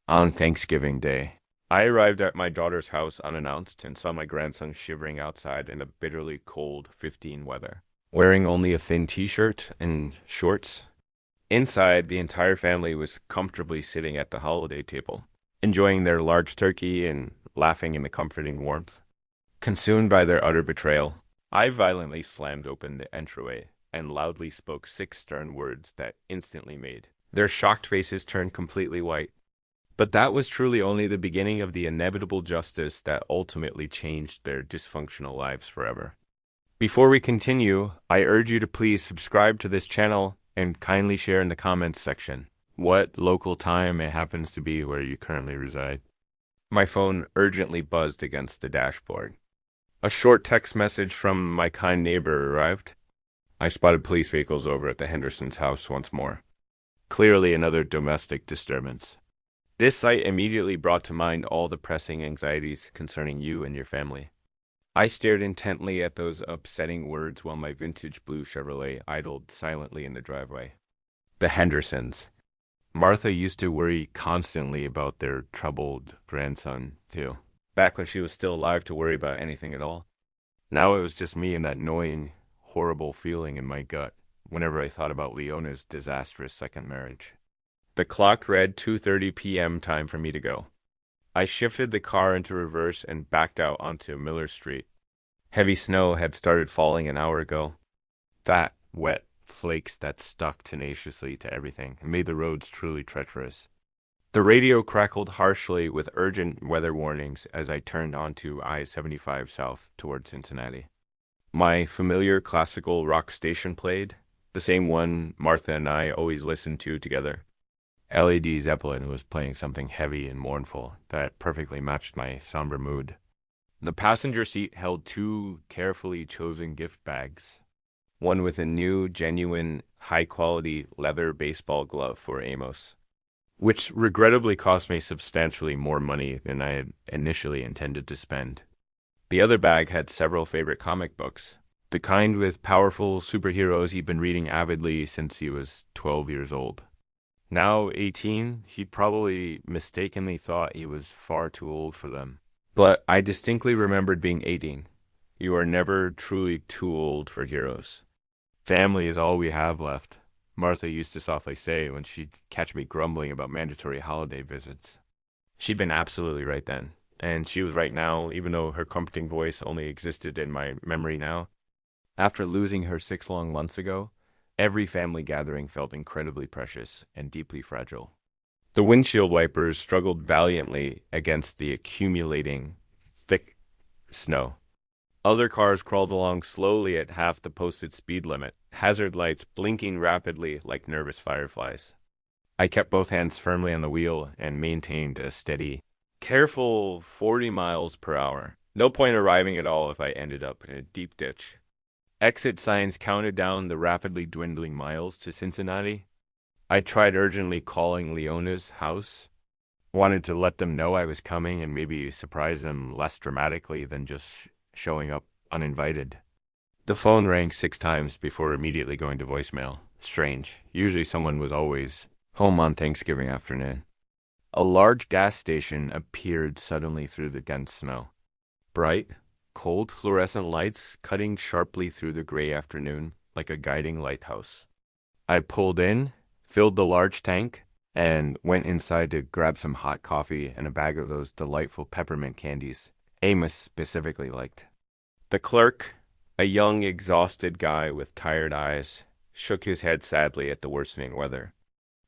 On Thanksgiving Day, I arrived at my daughter's house unannounced and saw my grandson shivering outside in the bitterly cold 15 weather, wearing only a thin t-shirt and shorts. Inside, the entire family was comfortably sitting at the holiday table, enjoying their large turkey and laughing in the comforting warmth. Consumed by their utter betrayal, I violently slammed open the entryway and loudly spoke 6 stern words that instantly made their shocked faces turn completely white. But that was truly only the beginning of the inevitable justice that ultimately changed their dysfunctional lives forever. Before we continue, I urge you to please subscribe to this channel and kindly share in the comments section what local time it happens to be where you currently reside. My phone urgently buzzed against the dashboard. A short text message from my kind neighbor arrived. I spotted police vehicles over at the Hendersons' house once more. Clearly another domestic disturbance. This sight immediately brought to mind all the pressing anxieties concerning you and your family. I stared intently at those upsetting words while my vintage blue Chevrolet idled silently in the driveway. The Hendersons. Martha used to worry constantly about their troubled grandson, too. Back when she was still alive to worry about anything at all. Now it was just me and that annoying, horrible feeling in my gut whenever I thought about Leona's disastrous second marriage. The clock read 2:30 p.m. time for me to go. I shifted the car into reverse and backed out onto Miller Street. Heavy snow had started falling an hour ago. Fat, wet flakes that stuck tenaciously to everything and made the roads truly treacherous. The radio crackled harshly with urgent weather warnings as I turned onto I-75 south toward Cincinnati. My familiar classical rock station played, the same one Martha and I always listened to together. LED Zeppelin was playing something heavy and mournful that perfectly matched my somber mood. The passenger seat held 2 carefully chosen gift bags, one with a new, genuine, high-quality leather baseball glove for Amos, which regrettably cost me substantially more money than I had initially intended to spend. The other bag had several favorite comic books, the kind with powerful superheroes he'd been reading avidly since he was 12 years old. Now 18, he'd probably mistakenly thought he was far too old for them. But I distinctly remembered being 18. You are never truly too old for heroes. Family is all we have left, Martha used to softly say when she'd catch me grumbling about mandatory holiday visits. She'd been absolutely right then, and she was right now, even though her comforting voice only existed in my memory now. After losing her 6 long months ago, every family gathering felt incredibly precious and deeply fragile. The windshield wipers struggled valiantly against the accumulating, thick snow. Other cars crawled along slowly at half the posted speed limit, hazard lights blinking rapidly like nervous fireflies. I kept both hands firmly on the wheel and maintained a steady, careful 40 miles per hour. No point arriving at all if I ended up in a deep ditch. Exit signs counted down the rapidly dwindling miles to Cincinnati. I tried urgently calling Leona's house. Wanted to let them know I was coming and maybe surprise them less dramatically than just showing up uninvited. The phone rang 6 times before immediately going to voicemail. Strange. Usually someone was always home on Thanksgiving afternoon. A large gas station appeared suddenly through the dense snow. Bright, cold fluorescent lights cutting sharply through the gray afternoon like a guiding lighthouse. I pulled in, filled the large tank, and went inside to grab some hot coffee and a bag of those delightful peppermint candies Amos specifically liked. The clerk, a young, exhausted guy with tired eyes, shook his head sadly at the worsening weather.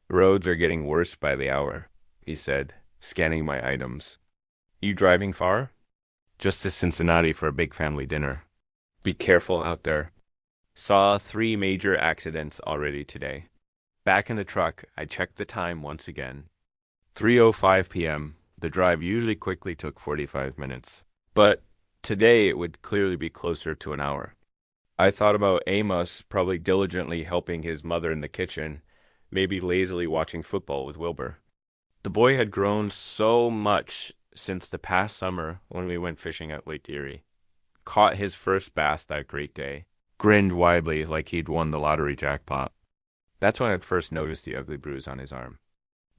"Roads are getting worse by the hour," he said, scanning my items. "You driving far?" "Just to Cincinnati for a big family dinner." "Be careful out there." Saw 3 major accidents already today. Back in the truck, I checked the time once again. 3:05 p.m. The drive usually quickly took 45 minutes. But today it would clearly be closer to an hour. I thought about Amos probably diligently helping his mother in the kitchen, maybe lazily watching football with Wilbur. The boy had grown so much since the past summer when we went fishing at Lake Erie. Caught his first bass that great day. Grinned widely like he'd won the lottery jackpot. That's when I'd first noticed the ugly bruise on his arm.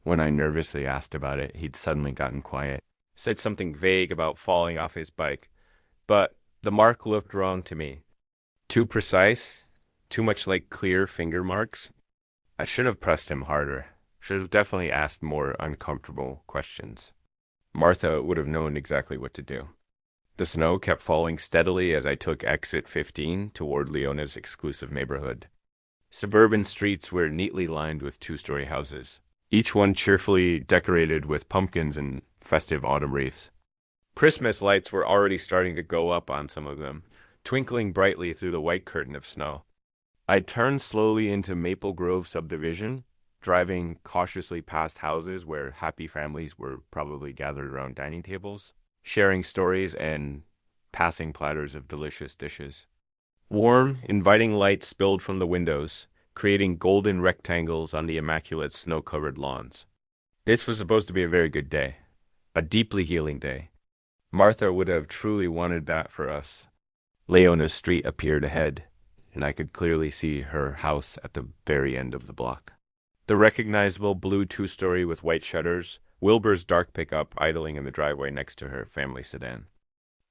When I nervously asked about it, he'd suddenly gotten quiet, said something vague about falling off his bike, but the mark looked wrong to me. Too precise, too much like clear finger marks. I should have pressed him harder, should have definitely asked more uncomfortable questions. Martha would have known exactly what to do. The snow kept falling steadily as I took exit 15 toward Leona's exclusive neighborhood. Suburban streets were neatly lined with two-story houses, each one cheerfully decorated with pumpkins and festive autumn wreaths. Christmas lights were already starting to go up on some of them, twinkling brightly through the white curtain of snow. I turned slowly into Maple Grove subdivision, driving cautiously past houses where happy families were probably gathered around dining tables, sharing stories and passing platters of delicious dishes. Warm, inviting light spilled from the windows, creating golden rectangles on the immaculate snow-covered lawns. This was supposed to be a very good day, a deeply healing day. Martha would have truly wanted that for us. Leona's street appeared ahead, and I could clearly see her house at the very end of the block. The recognizable blue two-story with white shutters, Wilbur's dark pickup idling in the driveway next to her family sedan.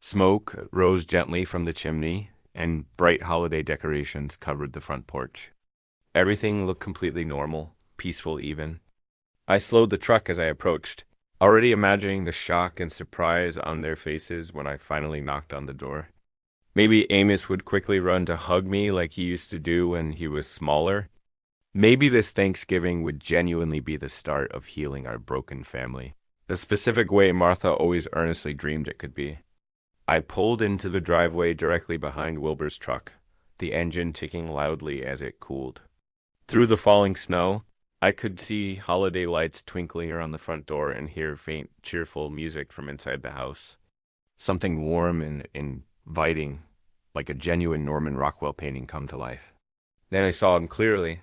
Smoke rose gently from the chimney, and bright holiday decorations covered the front porch. Everything looked completely normal, peaceful even. I slowed the truck as I approached, already imagining the shock and surprise on their faces when I finally knocked on the door. Maybe Amos would quickly run to hug me like he used to do when he was smaller. Maybe this Thanksgiving would genuinely be the start of healing our broken family, the specific way Martha always earnestly dreamed it could be. I pulled into the driveway directly behind Wilbur's truck, the engine ticking loudly as it cooled. Through the falling snow, I could see holiday lights twinkling around the front door and hear faint, cheerful music from inside the house. Something warm and inviting, like a genuine Norman Rockwell painting come to life. Then I saw him clearly.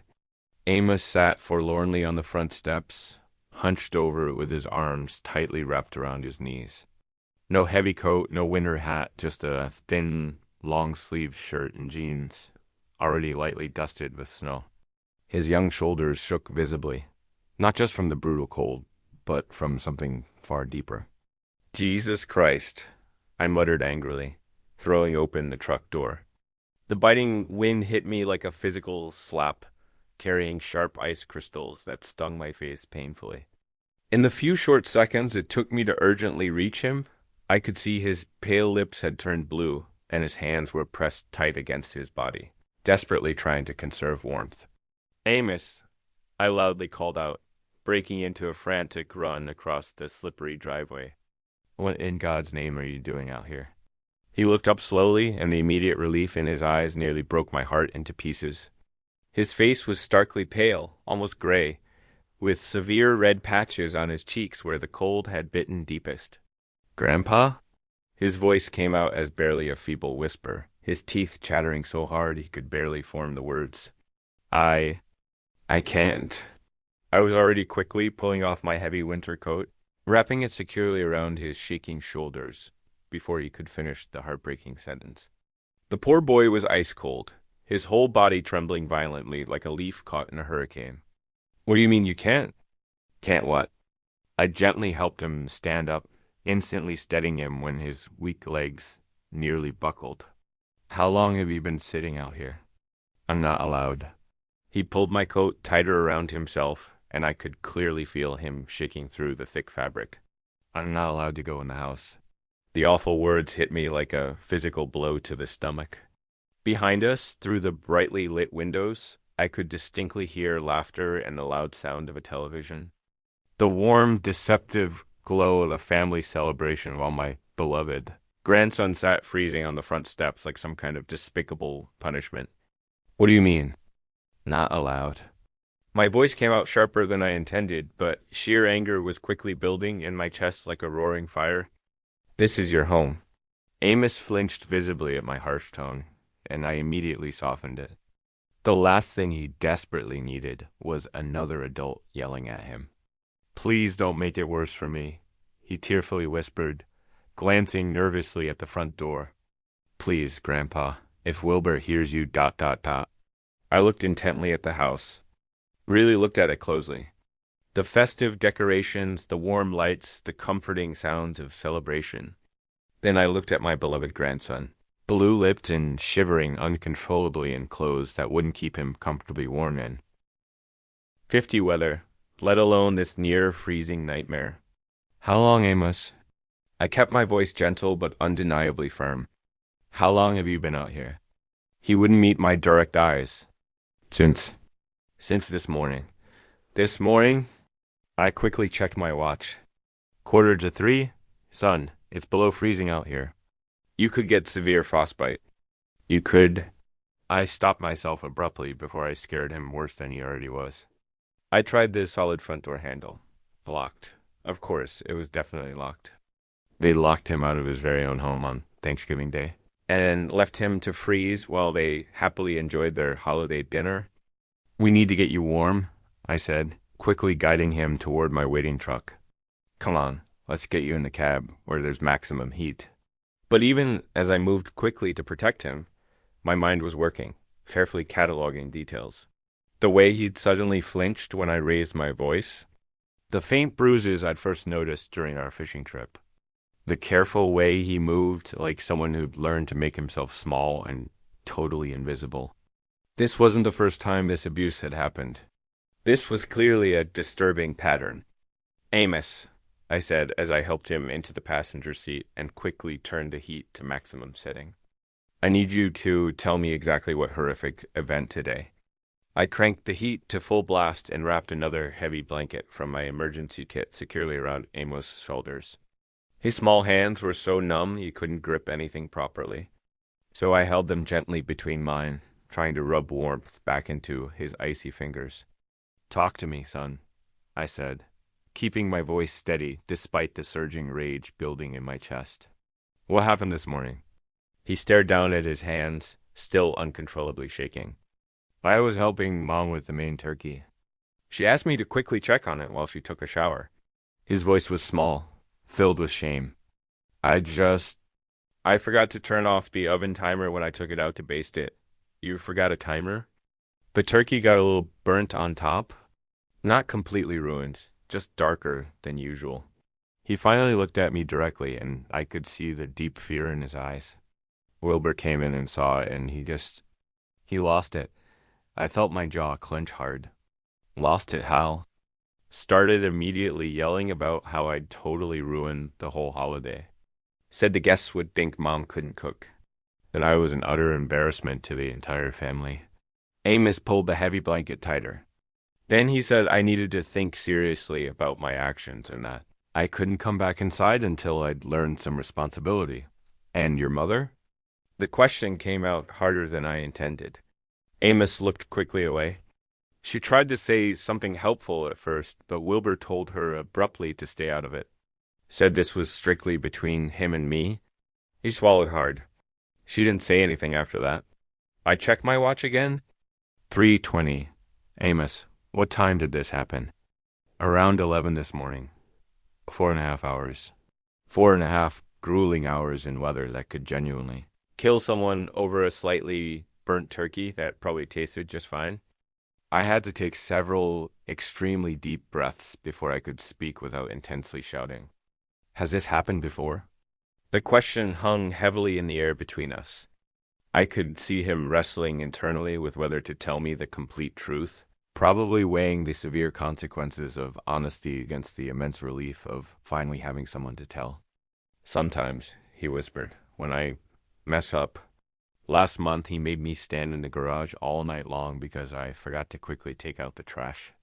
Amos sat forlornly on the front steps, hunched over with his arms tightly wrapped around his knees. No heavy coat, no winter hat, just a thin, long-sleeved shirt and jeans, already lightly dusted with snow. His young shoulders shook visibly, not just from the brutal cold, but from something far deeper. Jesus Christ, I muttered angrily, throwing open the truck door. The biting wind hit me like a physical slap, carrying sharp ice crystals that stung my face painfully. In the few short seconds it took me to urgently reach him, I could see his pale lips had turned blue, and his hands were pressed tight against his body, desperately trying to conserve warmth. Amos, I loudly called out, breaking into a frantic run across the slippery driveway. What in God's name are you doing out here? He looked up slowly, and the immediate relief in his eyes nearly broke my heart into pieces. His face was starkly pale, almost gray, with severe red patches on his cheeks where the cold had bitten deepest. Grandpa? His voice came out as barely a feeble whisper, his teeth chattering so hard he could barely form the words. I can't. I was already quickly pulling off my heavy winter coat, wrapping it securely around his shaking shoulders, before he could finish the heartbreaking sentence. The poor boy was ice cold, his whole body trembling violently like a leaf caught in a hurricane. What do you mean you can't? Can't what? I gently helped him stand up, instantly steadying him when his weak legs nearly buckled. How long have you been sitting out here? I'm not allowed. He pulled my coat tighter around himself, and I could clearly feel him shaking through the thick fabric. I'm not allowed to go in the house. The awful words hit me like a physical blow to the stomach. Behind us, through the brightly lit windows, I could distinctly hear laughter and the loud sound of a television. The warm, deceptive glow of a family celebration while my beloved grandson sat freezing on the front steps like some kind of despicable punishment. What do you mean? Not allowed. My voice came out sharper than I intended, but sheer anger was quickly building in my chest like a roaring fire. This is your home. Amos flinched visibly at my harsh tone, and I immediately softened it. The last thing he desperately needed was another adult yelling at him. Please don't make it worse for me, he tearfully whispered, glancing nervously at the front door. Please, Grandpa, if Wilbur hears you ... I looked intently at the house. Really looked at it closely. The festive decorations, the warm lights, the comforting sounds of celebration. Then I looked at my beloved grandson, blue-lipped and shivering uncontrollably in clothes that wouldn't keep him comfortably warm in. 50 weather, let alone this near-freezing nightmare. How long, Amos? I kept my voice gentle but undeniably firm. How long have you been out here? He wouldn't meet my direct eyes. Since this morning. This morning? I quickly checked my watch. 2:45? Son, it's below freezing out here. You could get severe frostbite. You could. I stopped myself abruptly before I scared him worse than he already was. I tried the solid front door handle. Locked. Of course, it was definitely locked. They locked him out of his very own home on Thanksgiving Day, and left him to freeze while they happily enjoyed their holiday dinner. We need to get you warm, I said, quickly guiding him toward my waiting truck. Come on, let's get you in the cab, where there's maximum heat. But even as I moved quickly to protect him, my mind was working, carefully cataloging details. The way he'd suddenly flinched when I raised my voice, the faint bruises I'd first noticed during our fishing trip, the careful way he moved like someone who'd learned to make himself small and totally invisible. This wasn't the first time this abuse had happened. This was clearly a disturbing pattern. Amos, I said as I helped him into the passenger seat and quickly turned the heat to maximum setting. I need you to tell me exactly what horrific event today. I cranked the heat to full blast and wrapped another heavy blanket from my emergency kit securely around Amos' shoulders. His small hands were so numb he couldn't grip anything properly, so I held them gently between mine, trying to rub warmth back into his icy fingers. Talk to me, son, I said, keeping my voice steady despite the surging rage building in my chest. What happened this morning? He stared down at his hands, still uncontrollably shaking. I was helping Mom with the main turkey. She asked me to quickly check on it while she took a shower. His voice was small, filled with shame. I forgot to turn off the oven timer when I took it out to baste it. You forgot a timer? The turkey got a little burnt on top. Not completely ruined, just darker than usual. He finally looked at me directly, and I could see the deep fear in his eyes. Wilbur came in and saw it, and he lost it. I felt my jaw clench hard. Lost it how? Started immediately yelling about how I'd totally ruined the whole holiday. Said the guests would think Mom couldn't cook. That I was an utter embarrassment to the entire family. Amos pulled the heavy blanket tighter. Then he said I needed to think seriously about my actions and that I couldn't come back inside until I'd learned some responsibility. And your mother? The question came out harder than I intended. Amos looked quickly away. She tried to say something helpful at first, but Wilbur told her abruptly to stay out of it. Said this was strictly between him and me. He swallowed hard. She didn't say anything after that. I checked my watch again. 3:20. Amos, what time did this happen? Around 11 this morning. 4.5 hours. 4.5 grueling hours in weather that could genuinely kill someone over a slightly burnt turkey that probably tasted just fine. I had to take several extremely deep breaths before I could speak without intensely shouting. Has this happened before? The question hung heavily in the air between us. I could see him wrestling internally with whether to tell me the complete truth, probably weighing the severe consequences of honesty against the immense relief of finally having someone to tell. Sometimes, he whispered, when I mess up. Last month, he made me stand in the garage all night long because I forgot to quickly take out the trash.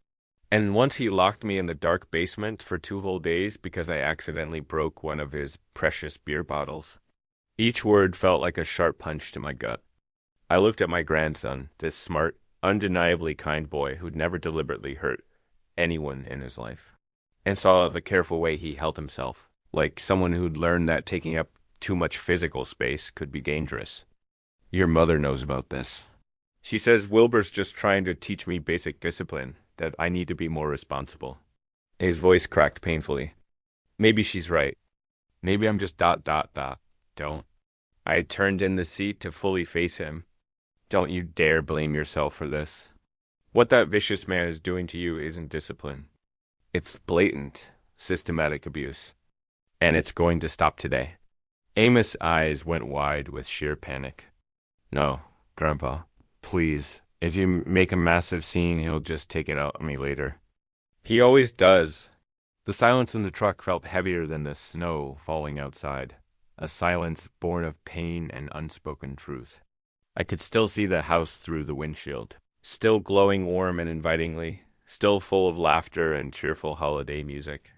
And once he locked me in the dark basement for 2 whole days because I accidentally broke one of his precious beer bottles. Each word felt like a sharp punch to my gut. I looked at my grandson, this smart, undeniably kind boy who'd never deliberately hurt anyone in his life, and saw the careful way he held himself, like someone who'd learned that taking up too much physical space could be dangerous. Your mother knows about this. She says Wilbur's just trying to teach me basic discipline, that I need to be more responsible. His voice cracked painfully. Maybe she's right. Maybe I'm just ... Don't. I turned in the seat to fully face him. Don't you dare blame yourself for this. What that vicious man is doing to you isn't discipline. It's blatant, systematic abuse, and it's going to stop today. Amos' eyes went wide with sheer panic. No, Grandpa, please. If you make a massive scene, he'll just take it out on me later. He always does. The silence in the truck felt heavier than the snow falling outside, a silence born of pain and unspoken truth. I could still see the house through the windshield, still glowing warm and invitingly, still full of laughter and cheerful holiday music.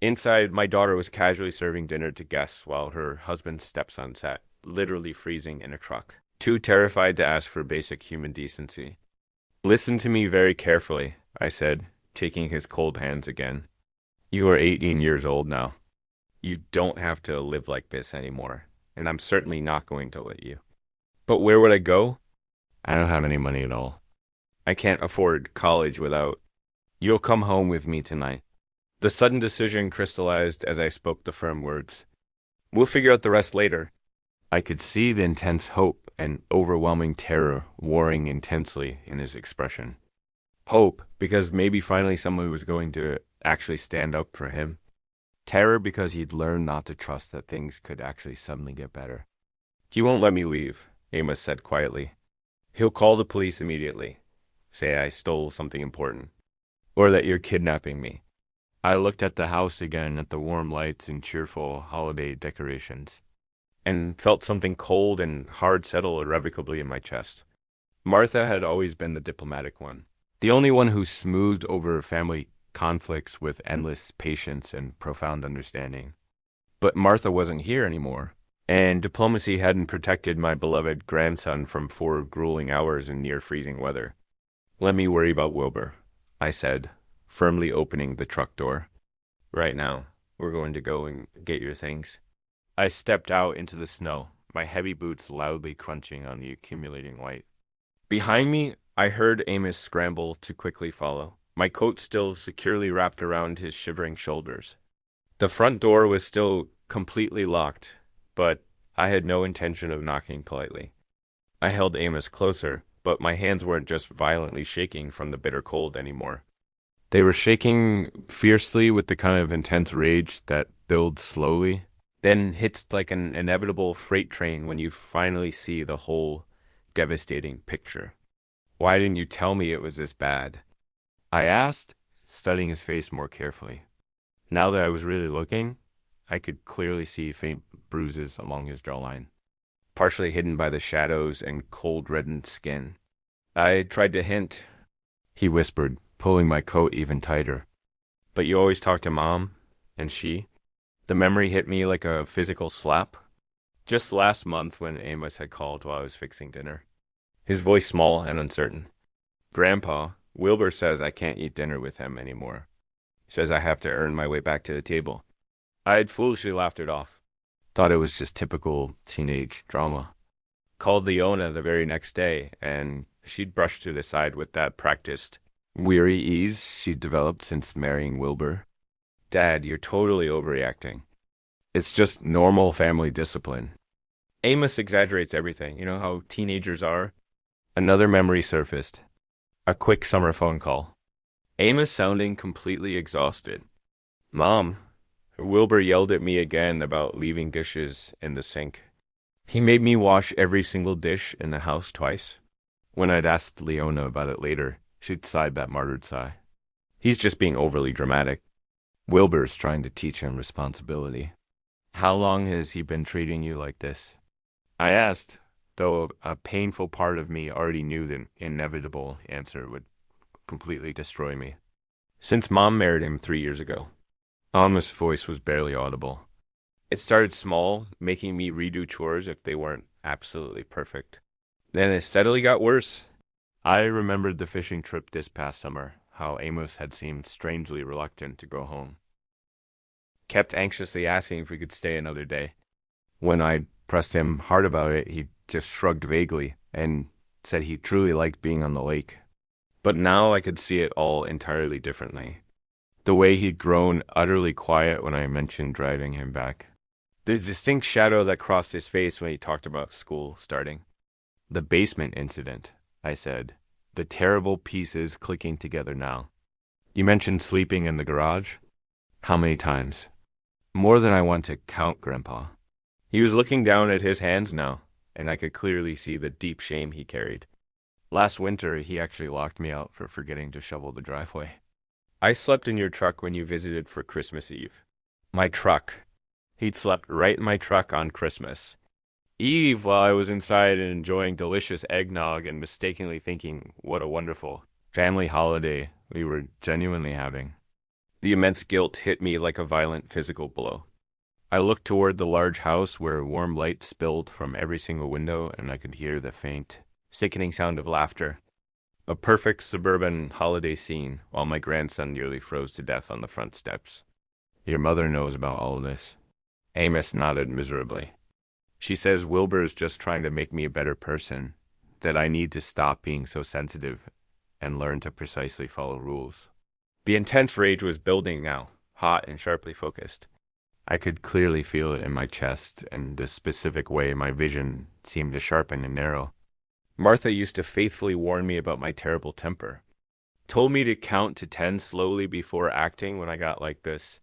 Inside, my daughter was casually serving dinner to guests while her husband's stepson sat, literally freezing in a truck, too terrified to ask for basic human decency. Listen to me very carefully, I said, taking his cold hands again. You are 18 years old now. You don't have to live like this anymore, and I'm certainly not going to let you. But where would I go? I don't have any money at all. I can't afford college without. You'll come home with me tonight. The sudden decision crystallized as I spoke the firm words. We'll figure out the rest later. I could see the intense hope and overwhelming terror warring intensely in his expression. Hope, because maybe finally someone was going to actually stand up for him. Terror, because he'd learned not to trust that things could actually suddenly get better. He won't let me leave, Amos said quietly. He'll call the police immediately. Say I stole something important. Or that you're kidnapping me. I looked at the house again, at the warm lights and cheerful holiday decorations, and felt something cold and hard settle irrevocably in my chest. Martha had always been the diplomatic one, the only one who smoothed over family conflicts with endless patience and profound understanding. But Martha wasn't here anymore, and diplomacy hadn't protected my beloved grandson from 4 grueling hours in near-freezing weather. Let me worry about Wilbur, I said, firmly opening the truck door. Right now, we're going to go and get your things. I stepped out into the snow, my heavy boots loudly crunching on the accumulating white. Behind me, I heard Amos scramble to quickly follow, my coat still securely wrapped around his shivering shoulders. The front door was still completely locked, but I had no intention of knocking politely. I held Amos closer, but my hands weren't just violently shaking from the bitter cold anymore. They were shaking fiercely with the kind of intense rage that builds slowly, then hits like an inevitable freight train when you finally see the whole devastating picture. Why didn't you tell me it was this bad? I asked, studying his face more carefully. Now that I was really looking, I could clearly see faint bruises along his jawline, partially hidden by the shadows and cold reddened skin. I tried to hint, he whispered, pulling my coat even tighter. But you always talk to Mom, and she. The memory hit me like a physical slap. Just last month when Amos had called while I was fixing dinner. His voice small and uncertain. Grandpa, Wilbur says I can't eat dinner with him anymore. He says I have to earn my way back to the table. I had foolishly laughed it off. Thought it was just typical teenage drama. Called Leona the very next day, and she'd brushed it aside with that practiced weary ease she'd developed since marrying Wilbur. Dad, you're totally overreacting. It's just normal family discipline. Amos exaggerates everything. You know how teenagers are? Another memory surfaced. A quick summer phone call. Amos sounding completely exhausted. Mom, Wilbur yelled at me again about leaving dishes in the sink. He made me wash every single dish in the house twice. When I'd asked Leona about it later, she'd sighed that martyred sigh. He's just being overly dramatic. Wilbur's trying to teach him responsibility. How long has he been treating you like this? I asked, though a painful part of me already knew the inevitable answer would completely destroy me. Since Mom married him 3 years ago. Alma's voice was barely audible. It started small, making me redo chores if they weren't absolutely perfect. Then it steadily got worse. I remembered the fishing trip this past summer, how Amos had seemed strangely reluctant to go home. Kept anxiously asking if we could stay another day. When I pressed him hard about it, he just shrugged vaguely and said he truly liked being on the lake. But now I could see it all entirely differently. The way he'd grown utterly quiet when I mentioned driving him back. The distinct shadow that crossed his face when he talked about school starting. The basement incident, I said. The terrible pieces clicking together now. You mentioned sleeping in the garage. How many times? More than I want to count, Grandpa. He was looking down at his hands now, and I could clearly see the deep shame he carried. Last winter, he actually locked me out for forgetting to shovel the driveway. I slept in your truck when you visited for Christmas Eve. My truck. He'd slept right in my truck on Christmas Eve while I was inside and enjoying delicious eggnog and mistakenly thinking what a wonderful family holiday we were genuinely having. The immense guilt hit me like a violent physical blow. I looked toward the large house where warm light spilled from every single window, and I could hear the faint, sickening sound of laughter. A perfect suburban holiday scene while my grandson nearly froze to death on the front steps. Your mother knows about all of this. Amos nodded miserably. She says Wilbur's just trying to make me a better person, that I need to stop being so sensitive and learn to precisely follow rules. The intense rage was building now, hot and sharply focused. I could clearly feel it in my chest and the specific way my vision seemed to sharpen and narrow. Martha used to faithfully warn me about my terrible temper. Told me to count to 10 slowly before acting when I got like this.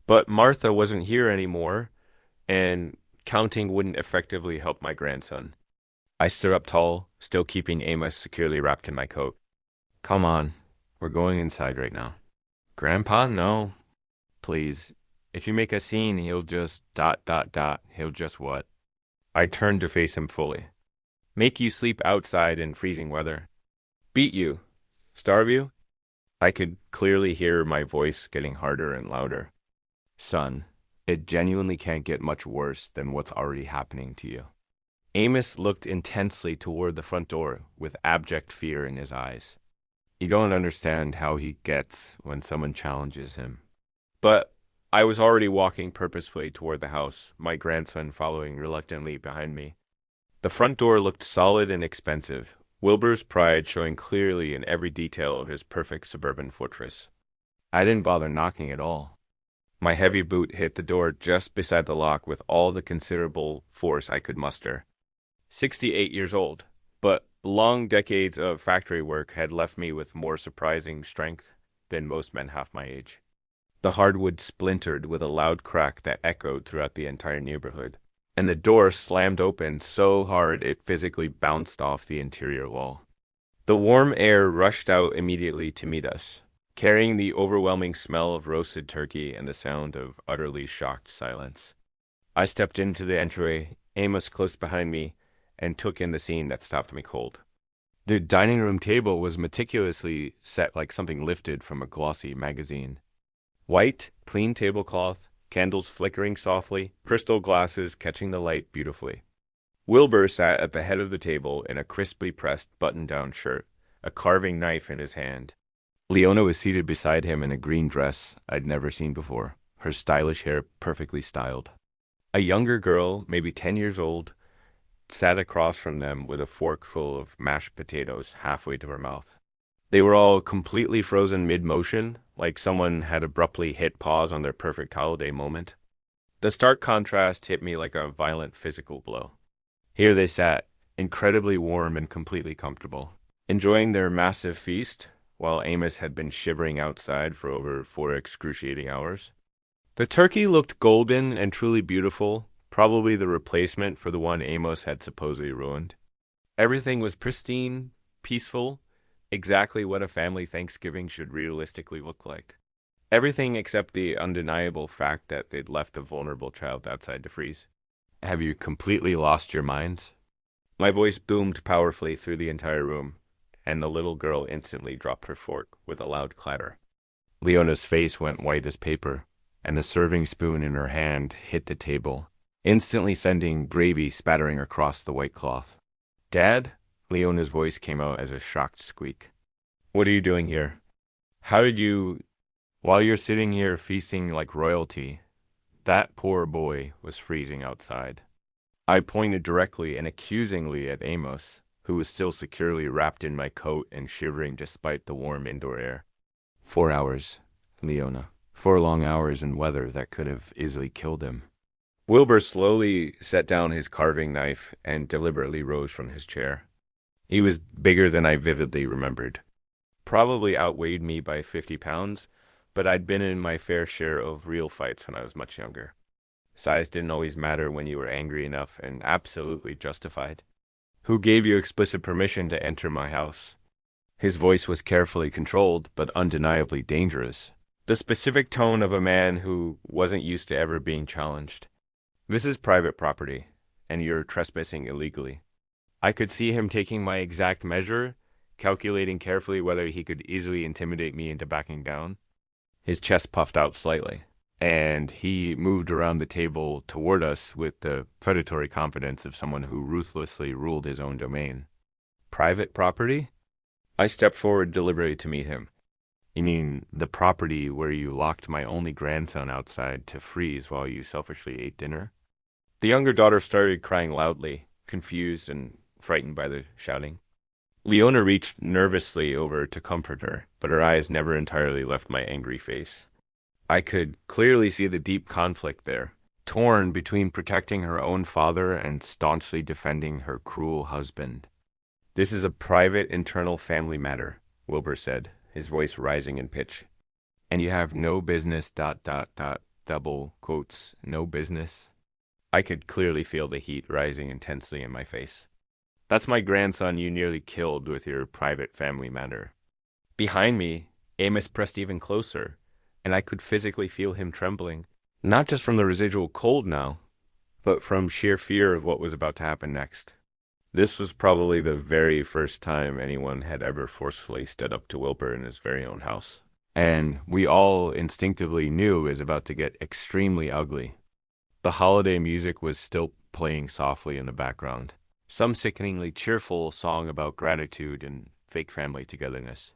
But Martha wasn't here anymore, and counting wouldn't effectively help my grandson. I stood up tall, still keeping Amos securely wrapped in my coat. Come on, we're going inside right now. Grandpa, no. Please. If you make a scene, he'll just ... He'll just what? I turned to face him fully. Make you sleep outside in freezing weather. Beat you. Starve you? I could clearly hear my voice getting harder and louder. Son, it genuinely can't get much worse than what's already happening to you. Amos looked intensely toward the front door with abject fear in his eyes. You don't understand how he gets when someone challenges him. But I was already walking purposefully toward the house, my grandson following reluctantly behind me. The front door looked solid and expensive, Wilbur's pride showing clearly in every detail of his perfect suburban fortress. I didn't bother knocking at all. My heavy boot hit the door just beside the lock with all the considerable force I could muster. 68 years old, but long decades of factory work had left me with more surprising strength than most men half my age. The hardwood splintered with a loud crack that echoed throughout the entire neighborhood, and the door slammed open so hard it physically bounced off the interior wall. The warm air rushed out immediately to meet us, carrying the overwhelming smell of roasted turkey and the sound of utterly shocked silence. I stepped into the entryway, Amos close behind me, and took in the scene that stopped me cold. The dining room table was meticulously set like something lifted from a glossy magazine. White, clean tablecloth, candles flickering softly, crystal glasses catching the light beautifully. Wilbur sat at the head of the table in a crisply pressed button-down shirt, a carving knife in his hand. Leona was seated beside him in a green dress I'd never seen before, her stylish hair perfectly styled. A younger girl, maybe 10 years old, sat across from them with a fork full of mashed potatoes halfway to her mouth. They were all completely frozen mid-motion, like someone had abruptly hit pause on their perfect holiday moment. The stark contrast hit me like a violent physical blow. Here they sat, incredibly warm and completely comfortable, enjoying their massive feast, while Amos had been shivering outside for over 4 excruciating hours. The turkey looked golden and truly beautiful, probably the replacement for the one Amos had supposedly ruined. Everything was pristine, peaceful, exactly what a family Thanksgiving should realistically look like. Everything except the undeniable fact that they'd left a vulnerable child outside to freeze. Have you completely lost your minds? My voice boomed powerfully through the entire room, and the little girl instantly dropped her fork with a loud clatter. Leona's face went white as paper, and the serving spoon in her hand hit the table, instantly sending gravy spattering across the white cloth. Dad? Leona's voice came out as a shocked squeak. What are you doing here? How did you... While you're sitting here feasting like royalty, that poor boy was freezing outside. I pointed directly and accusingly at Amos, who was still securely wrapped in my coat and shivering despite the warm indoor air. 4 hours, Leona. 4 long hours in weather that could have easily killed him. Wilbur slowly set down his carving knife and deliberately rose from his chair. He was bigger than I vividly remembered. probably outweighed me by 50 pounds, but I'd been in my fair share of real fights when I was much younger. Size didn't always matter when you were angry enough and absolutely justified. Who gave you explicit permission to enter my house? His voice was carefully controlled, but undeniably dangerous. The specific tone of a man who wasn't used to ever being challenged. This is private property, and you're trespassing illegally. I could see him taking my exact measure, calculating carefully whether he could easily intimidate me into backing down. His chest puffed out slightly, and he moved around the table toward us with the predatory confidence of someone who ruthlessly ruled his own domain. Private property? I stepped forward deliberately to meet him. You mean the property where you locked my only grandson outside to freeze while you selfishly ate dinner? The younger daughter started crying loudly, confused and frightened by the shouting. Leona reached nervously over to comfort her, but her eyes never entirely left my angry face. I could clearly see the deep conflict there, torn between protecting her own father and staunchly defending her cruel husband. This is a private internal family matter, Wilbur said, his voice rising in pitch. And you have no business, double quotes, no business. I could clearly feel the heat rising intensely in my face. That's my grandson you nearly killed with your private family matter. Behind me, Amos pressed even closer, and I could physically feel him trembling, not just from the residual cold now, but from sheer fear of what was about to happen next. This was probably the very first time anyone had ever forcefully stood up to Wilbur in his very own house. And we all instinctively knew it was about to get extremely ugly. The holiday music was still playing softly in the background. Some sickeningly cheerful song about gratitude and fake family togetherness.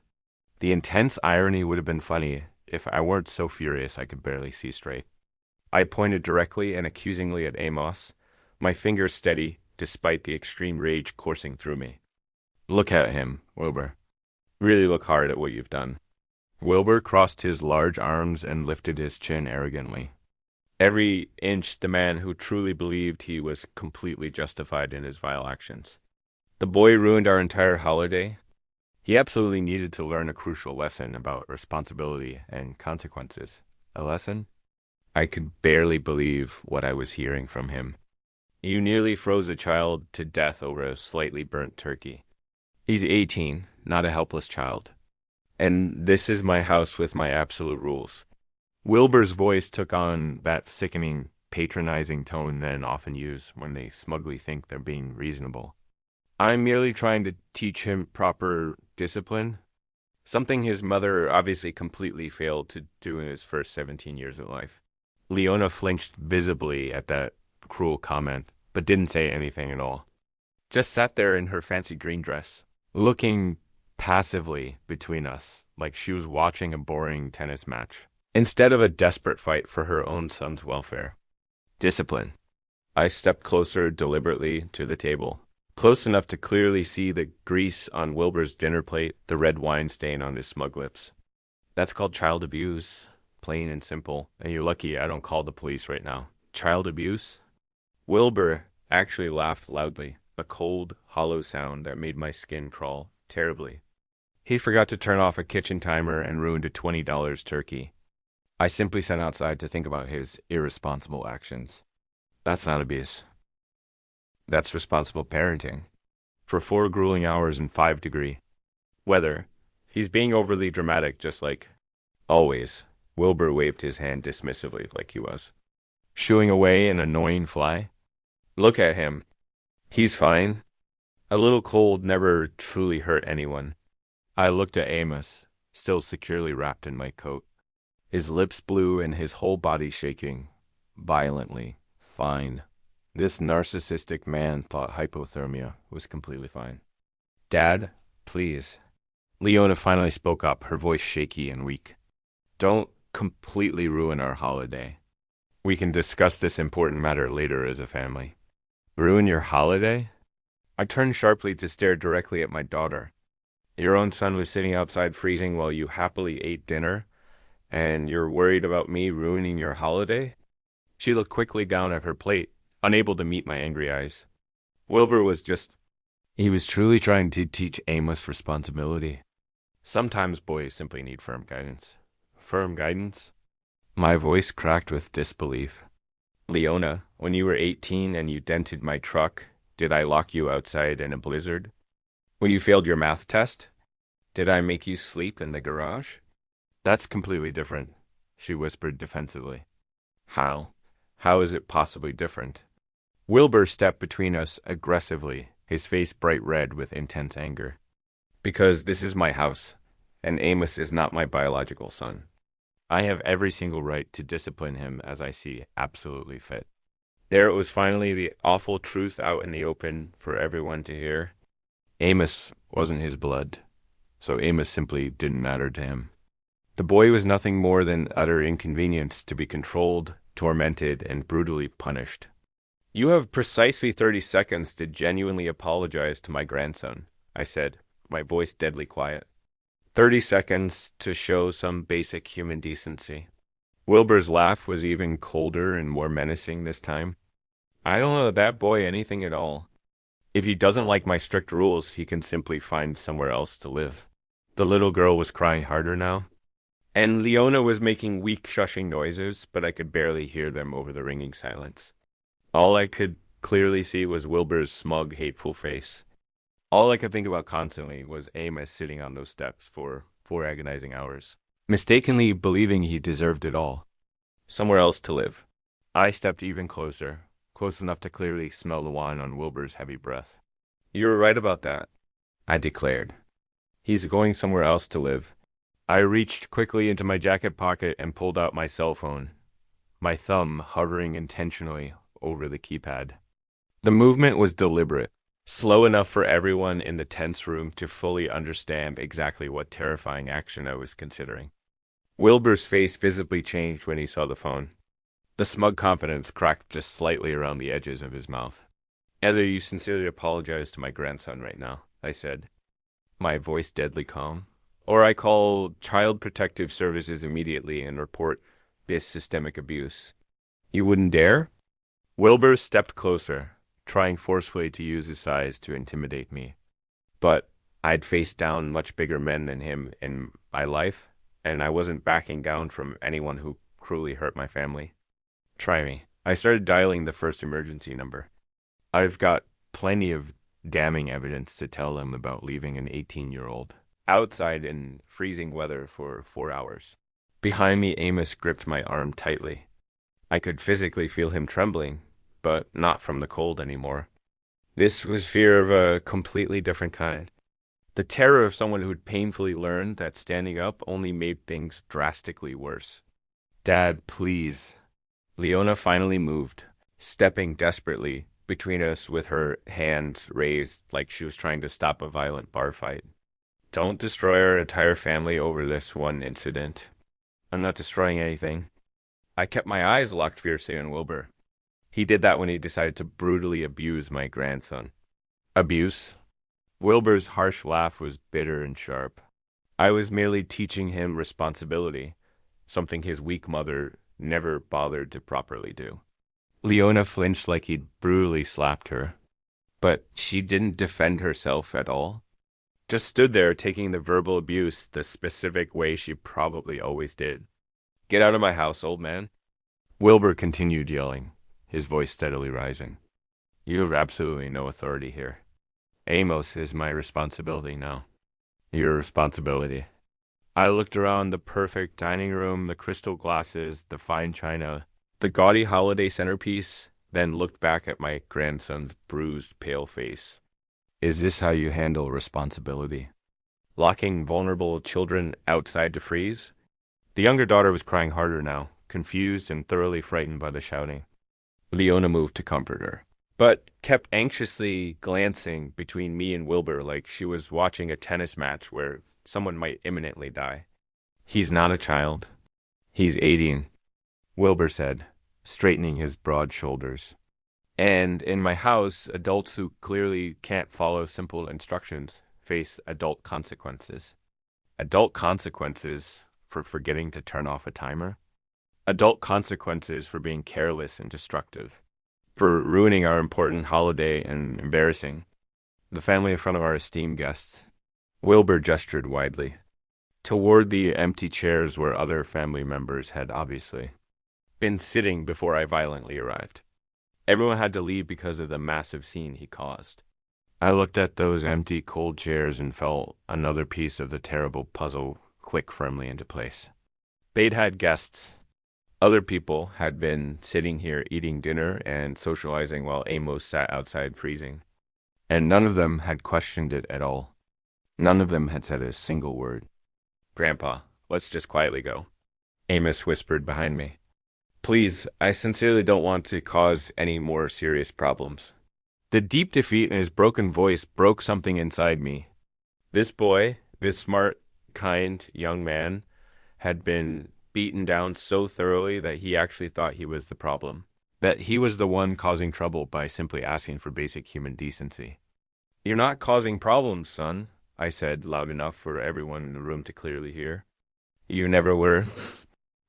The intense irony would have been funny if I weren't so furious I could barely see straight. I pointed directly and accusingly at Amos, my fingers steady despite the extreme rage coursing through me. Look at him, Wilbur. Really look hard at what you've done. Wilbur crossed his large arms and lifted his chin arrogantly. Every inch the man who truly believed he was completely justified in his vile actions. The boy ruined our entire holiday. He absolutely needed to learn a crucial lesson about responsibility and consequences. A lesson? I could barely believe what I was hearing from him. You nearly froze a child to death over a slightly burnt turkey. He's 18, not a helpless child. And this is my house with my absolute rules. Wilbur's voice took on that sickening, patronizing tone men often use when they smugly think they're being reasonable. I'm merely trying to teach him proper discipline, something his mother obviously completely failed to do in his first 17 years of life. Leona flinched visibly at that cruel comment, but didn't say anything at all. Just sat there in her fancy green dress, looking passively between us, like she was watching a boring tennis match, instead of a desperate fight for her own son's welfare. Discipline. I stepped closer deliberately to the table, close enough to clearly see the grease on Wilbur's dinner plate, the red wine stain on his smug lips. That's called child abuse, plain and simple, and you're lucky I don't call the police right now. Child abuse? Wilbur actually laughed loudly, a cold, hollow sound that made my skin crawl terribly. He forgot to turn off a kitchen timer and ruined a $20 turkey. I simply sat outside to think about his irresponsible actions. That's not abuse. That's responsible parenting. For 4 grueling hours in 5-degree weather, he's being overly dramatic just like always. Wilbur waved his hand dismissively like he was. Shooing away an annoying fly? Look at him. He's fine. A little cold never truly hurt anyone. I looked at Amos, still securely wrapped in my coat. His lips blue and his whole body shaking violently. Fine. This narcissistic man thought hypothermia was completely fine. Dad, please. Leona finally spoke up, her voice shaky and weak. Don't completely ruin our holiday. We can discuss this important matter later as a family. Ruin your holiday? I turned sharply to stare directly at my daughter. Your own son was sitting outside freezing while you happily ate dinner, and you're worried about me ruining your holiday? She looked quickly down at her plate, unable to meet my angry eyes. Wilbur was just... He was truly trying to teach Amos responsibility. Sometimes boys simply need firm guidance. Firm guidance? My voice cracked with disbelief. Leona, when you were 18 and you dented my truck, did I lock you outside in a blizzard? When you failed your math test, did I make you sleep in the garage? That's completely different, she whispered defensively. How? How is it possibly different? Wilbur stepped between us aggressively, his face bright red with intense anger. Because this is my house, and Amos is not my biological son. I have every single right to discipline him as I see absolutely fit. There it was finally, the awful truth out in the open for everyone to hear. Amos wasn't his blood, so Amos simply didn't matter to him. The boy was nothing more than utter inconvenience to be controlled, tormented, and brutally punished. You have precisely 30 seconds to genuinely apologize to my grandson, I said, my voice deadly quiet. 30 seconds to show some basic human decency. Wilbur's laugh was even colder and more menacing this time. I don't owe that boy anything at all. If he doesn't like my strict rules, he can simply find somewhere else to live. The little girl was crying harder now, and Leona was making weak shushing noises, but I could barely hear them over the ringing silence. All I could clearly see was Wilbur's smug, hateful face. All I could think about constantly was Amos sitting on those steps for 4 agonizing hours, mistakenly believing he deserved it all. Somewhere else to live. I stepped even closer, close enough to clearly smell the wine on Wilbur's heavy breath. You were right about that, I declared. He's going somewhere else to live. I reached quickly into my jacket pocket and pulled out my cell phone, my thumb hovering intentionally over the keypad. The movement was deliberate, slow enough for everyone in the tense room to fully understand exactly what terrifying action I was considering. Wilbur's face visibly changed when he saw the phone. The smug confidence cracked just slightly around the edges of his mouth. Either you sincerely apologize to my grandson right now, I said, my voice deadly calm, or I call Child Protective Services immediately and report this systemic abuse. You wouldn't dare? Wilbur stepped closer, trying forcefully to use his size to intimidate me. But I'd faced down much bigger men than him in my life, and I wasn't backing down from anyone who cruelly hurt my family. Try me. I started dialing the first emergency number. I've got plenty of damning evidence to tell them about leaving an 18-year-old outside in freezing weather for 4 hours. Behind me, Amos gripped my arm tightly. I could physically feel him trembling, but not from the cold anymore. This was fear of a completely different kind. The terror of someone who'd painfully learned that standing up only made things drastically worse. Dad, please. Leona finally moved, stepping desperately between us with her hands raised like she was trying to stop a violent bar fight. Don't destroy our entire family over this one incident. I'm not destroying anything. I kept my eyes locked fiercely on Wilbur. He did that when he decided to brutally abuse my grandson. Abuse? Wilbur's harsh laugh was bitter and sharp. I was merely teaching him responsibility, something his weak mother never bothered to properly do. Leona flinched like he'd brutally slapped her, but she didn't defend herself at all. Just stood there taking the verbal abuse the specific way she probably always did. Get out of my house, old man. Wilbur continued yelling, his voice steadily rising. You have absolutely no authority here. Amos is my responsibility now. Your responsibility. I looked around the perfect dining room, the crystal glasses, the fine china, the gaudy holiday centerpiece, then looked back at my grandson's bruised, pale face. Is this how you handle responsibility? Locking vulnerable children outside to freeze? The younger daughter was crying harder now, confused and thoroughly frightened by the shouting. Leona moved to comfort her, but kept anxiously glancing between me and Wilbur like she was watching a tennis match where someone might imminently die. He's not a child. He's 18, Wilbur said, straightening his broad shoulders. And in my house, adults who clearly can't follow simple instructions face adult consequences. Adult consequences for forgetting to turn off a timer. Adult consequences for being careless and destructive. For ruining our important holiday and embarrassing the family in front of our esteemed guests. Wilbur gestured widely. toward the empty chairs where other family members had obviously been sitting before I violently arrived. Everyone had to leave because of the massive scene he caused. I looked at those empty, cold chairs and felt another piece of the terrible puzzle click firmly into place. They'd had guests. Other people had been sitting here eating dinner and socializing while Amos sat outside freezing. And none of them had questioned it at all. None of them had said a single word. "Grandpa, let's just quietly go," Amos whispered behind me. "Please, I sincerely don't want to cause any more serious problems." The deep defeat in his broken voice broke something inside me. This boy, this smart, kind young man, had been beaten down so thoroughly that he actually thought he was the problem, that he was the one causing trouble by simply asking for basic human decency. "You're not causing problems, son," I said loud enough for everyone in the room to clearly hear. "You never were."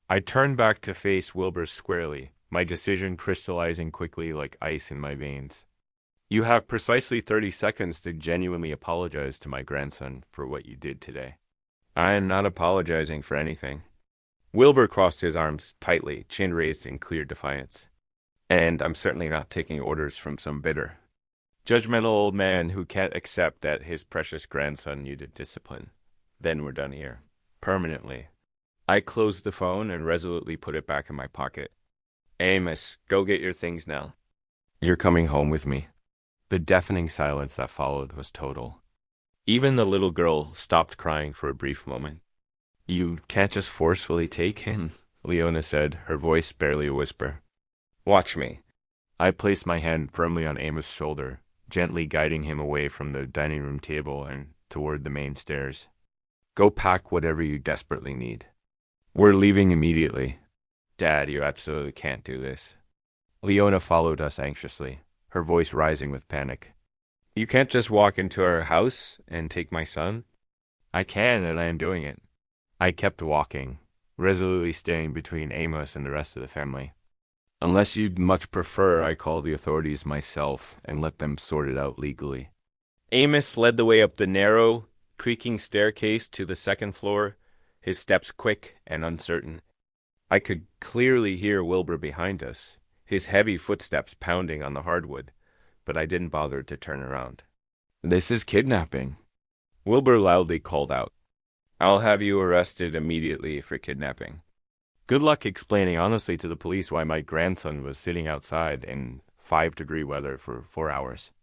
I turned back to face Wilbur squarely, my decision crystallizing quickly like ice in my veins. "You have precisely 30 seconds to genuinely apologize to my grandson for what you did today." "I am not apologizing for anything." Wilbur crossed his arms tightly, chin raised in clear defiance. "And I'm certainly not taking orders from some bitter, judgmental old man who can't accept that his precious grandson needed discipline. Then we're done here. Permanently." I closed the phone and resolutely put it back in my pocket. "Amos, go get your things now. You're coming home with me." The deafening silence that followed was total. Even the little girl stopped crying for a brief moment. "You can't just forcefully take him," Leona said, her voice barely a whisper. "Watch me." I placed my hand firmly on Amos' shoulder, gently guiding him away from the dining room table and toward the main stairs. "Go pack whatever you desperately need. We're leaving immediately." "Dad, you absolutely can't do this." Leona followed us anxiously, her voice rising with panic. "You can't just walk into our house and take my son." "I can, and I am doing it." I kept walking, resolutely staying between Amos and the rest of the family. "Unless you'd much prefer I call the authorities myself and let them sort it out legally." Amos led the way up the narrow, creaking staircase to the second floor, his steps quick and uncertain. I could clearly hear Wilbur behind us, his heavy footsteps pounding on the hardwood, but I didn't bother to turn around. "This is kidnapping," Wilbur loudly called out. "I'll have you arrested immediately for kidnapping." Good luck explaining honestly to the police why my grandson was sitting outside in 5-degree weather for 4 hours.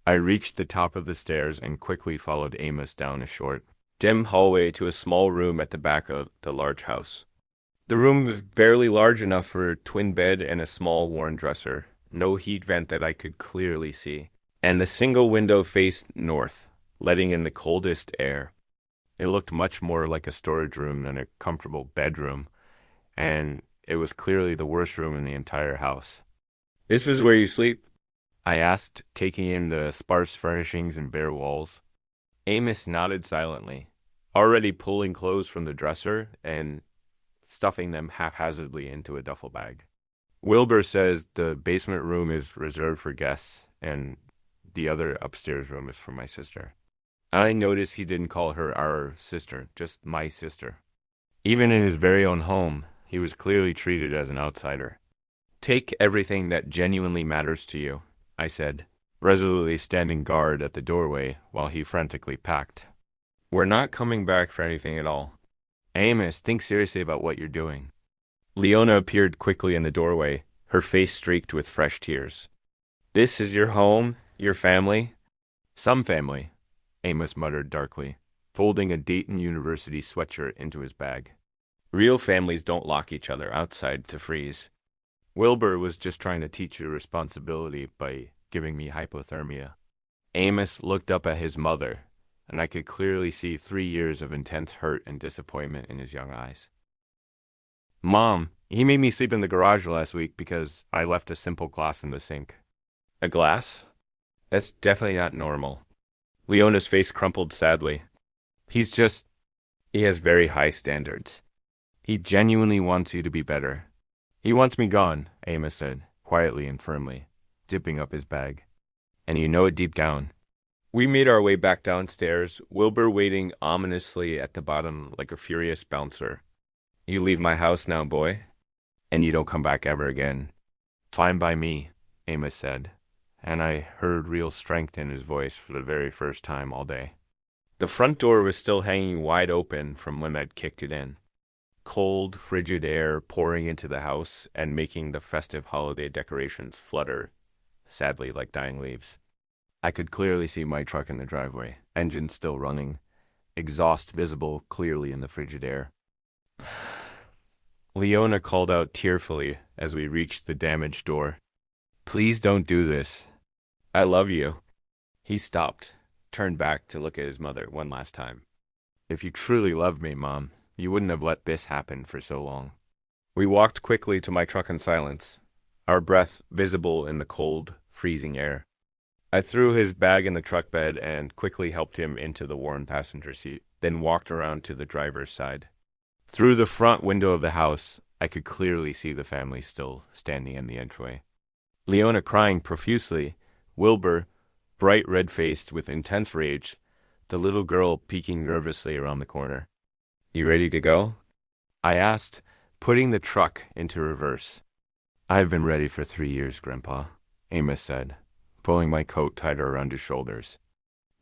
I reached the top of the stairs and quickly followed Amos down a short, dim hallway to a small room at the back of the large house. The room was barely large enough for a twin bed and a small worn dresser, no heat vent that I could clearly see, and the single window faced north, letting in the coldest air. It looked much more like a storage room than a comfortable bedroom, and it was clearly the worst room in the entire house. "This is where you sleep?" I asked, taking in the sparse furnishings and bare walls. Amos nodded silently, already pulling clothes from the dresser and stuffing them haphazardly into a duffel bag. "Wilbur says the basement room is reserved for guests, and the other upstairs room is for my sister." I noticed he didn't call her our sister, just my sister. Even in his very own home, he was clearly treated as an outsider. "Take everything that genuinely matters to you," I said, resolutely standing guard at the doorway while he frantically packed. "We're not coming back for anything at all. Amos, think seriously about what you're doing." Leona appeared quickly in the doorway, her face streaked with fresh tears. "This is your home, your family?" "Some family," Amos muttered darkly, folding a Dayton University sweatshirt into his bag. "Real families don't lock each other outside to freeze. Wilbur was just trying to teach you responsibility by giving me hypothermia." Amos looked up at his mother, and I could clearly see 3 years of intense hurt and disappointment in his young eyes. "Mom, he made me sleep in the garage last week because I left a simple glass in the sink." "A glass? That's definitely not normal." Leona's face crumpled sadly. He has very high standards. He genuinely wants you to be better." "He wants me gone," Amos said, quietly and firmly, zipping up his bag. "And you know it deep down." We made our way back downstairs, Wilbur waiting ominously at the bottom like a furious bouncer. You leave my house now, boy, and you don't come back ever again. Fine by me, Amos said, and I heard real strength in his voice for the very first time all day. The front door was still hanging wide open from when I'd kicked it in. Cold, frigid air pouring into the house and making the festive holiday decorations flutter, sadly like dying leaves. I could clearly see my truck in the driveway, engine still running, exhaust visible clearly in the frigid air. Leona called out tearfully as we reached the damaged door. Please don't do this. I love you. He stopped, turned back to look at his mother one last time. If you truly loved me, Mom, you wouldn't have let this happen for so long. We walked quickly to my truck in silence, our breath visible in the cold, freezing air. I threw his bag in the truck bed and quickly helped him into the warm passenger seat, then walked around to the driver's side. Through the front window of the house, I could clearly see the family still standing in the entryway. Leona crying profusely, Wilbur, bright red-faced with intense rage, the little girl peeking nervously around the corner. You ready to go? I asked, putting the truck into reverse. I've been ready for 3 years, Grandpa, Amos said, pulling my coat tighter around his shoulders.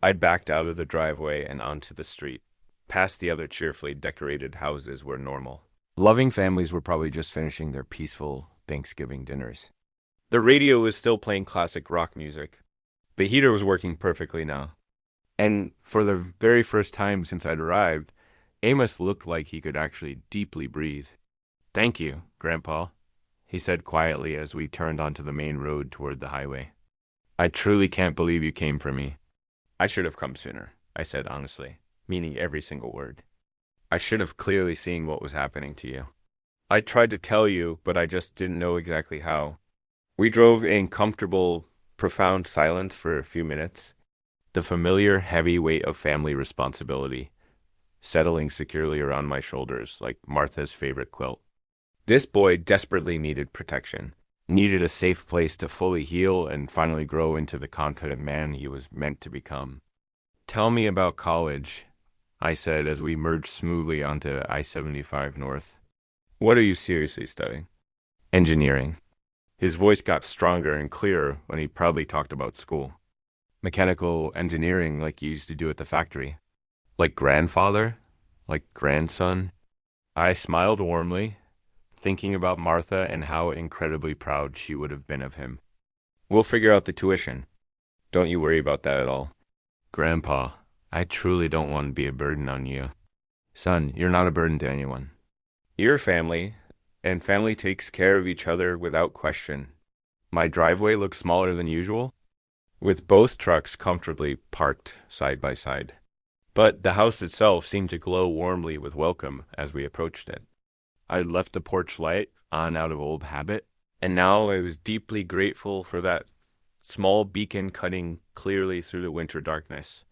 I backed out of the driveway and onto the street, past the other cheerfully decorated houses where normal. Loving families were probably just finishing their peaceful Thanksgiving dinners. The radio was still playing classic rock music. The heater was working perfectly now. And for the very first time since I'd arrived, Amos looked like he could actually deeply breathe. Thank you, Grandpa, he said quietly as we turned onto the main road toward the highway. I truly can't believe you came for me. I should have come sooner, I said honestly, meaning every single word. I should have clearly seen what was happening to you. I tried to tell you, but I just didn't know exactly how. We drove in comfortable, profound silence for a few minutes, the familiar heavy weight of family responsibility settling securely around my shoulders like Martha's favorite quilt. This boy desperately needed protection, needed a safe place to fully heal and finally grow into the confident man he was meant to become. Tell me about college, I said as we merged smoothly onto I-75 North. What are you seriously studying? Engineering. His voice got stronger and clearer when he proudly talked about school. Mechanical engineering like you used to do at the factory. Like grandfather? Like grandson? I smiled warmly, thinking about Martha and how incredibly proud she would have been of him. We'll figure out the tuition. Don't you worry about that at all. Grandpa, I truly don't want to be a burden on you. Son, you're not a burden to anyone. You're family, and family takes care of each other without question. My driveway looks smaller than usual, with both trucks comfortably parked side by side. But the house itself seemed to glow warmly with welcome as we approached it. I'd left the porch light on out of old habit, and now I was deeply grateful for that small beacon cutting clearly through the winter darkness.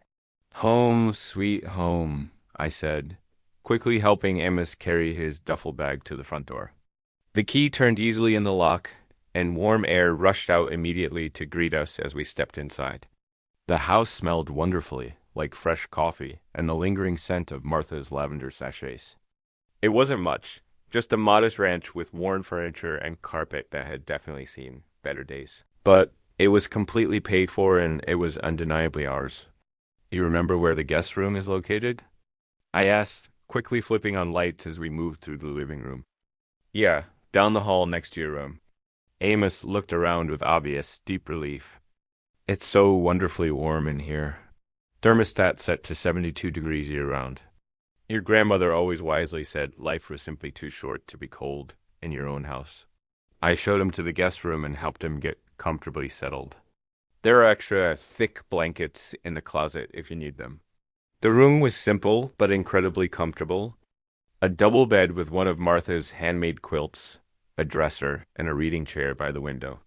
Home, sweet home, I said, quickly helping Amos carry his duffel bag to the front door. The key turned easily in the lock, and warm air rushed out immediately to greet us as we stepped inside. The house smelled wonderfully, like fresh coffee and the lingering scent of Martha's lavender sachets. It wasn't much, just a modest ranch with worn furniture and carpet that had definitely seen better days. But it was completely paid for and it was undeniably ours. You remember where the guest room is located? I asked, quickly flipping on lights as we moved through the living room. Yeah, down the hall next to your room. Amos looked around with obvious, deep relief. It's so wonderfully warm in here. Thermostat set to 72 degrees year-round. Your grandmother always wisely said life was simply too short to be cold in your own house. I showed him to the guest room and helped him get comfortably settled. There are extra thick blankets in the closet if you need them. The room was simple but incredibly comfortable. A double bed with one of Martha's handmade quilts, a dresser, and a reading chair by the window.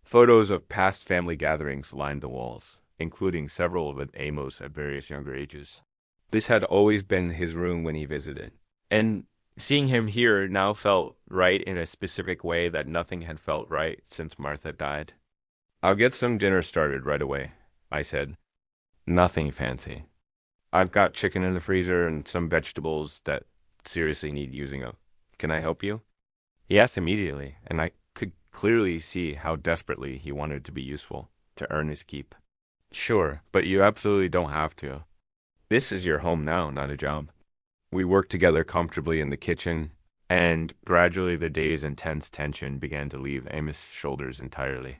Photos of past family gatherings lined the walls, including several of Amos at various younger ages. This had always been his room when he visited, and seeing him here now felt right in a specific way that nothing had felt right since Martha died. I'll get some dinner started right away, I said. Nothing fancy. I've got chicken in the freezer and some vegetables that seriously need using up. Can I help you? He asked immediately, and I could clearly see how desperately he wanted to be useful, to earn his keep. Sure, but you absolutely don't have to. This is your home now, not a job. We worked together comfortably in the kitchen, and gradually the day's intense tension began to leave Amos' shoulders entirely.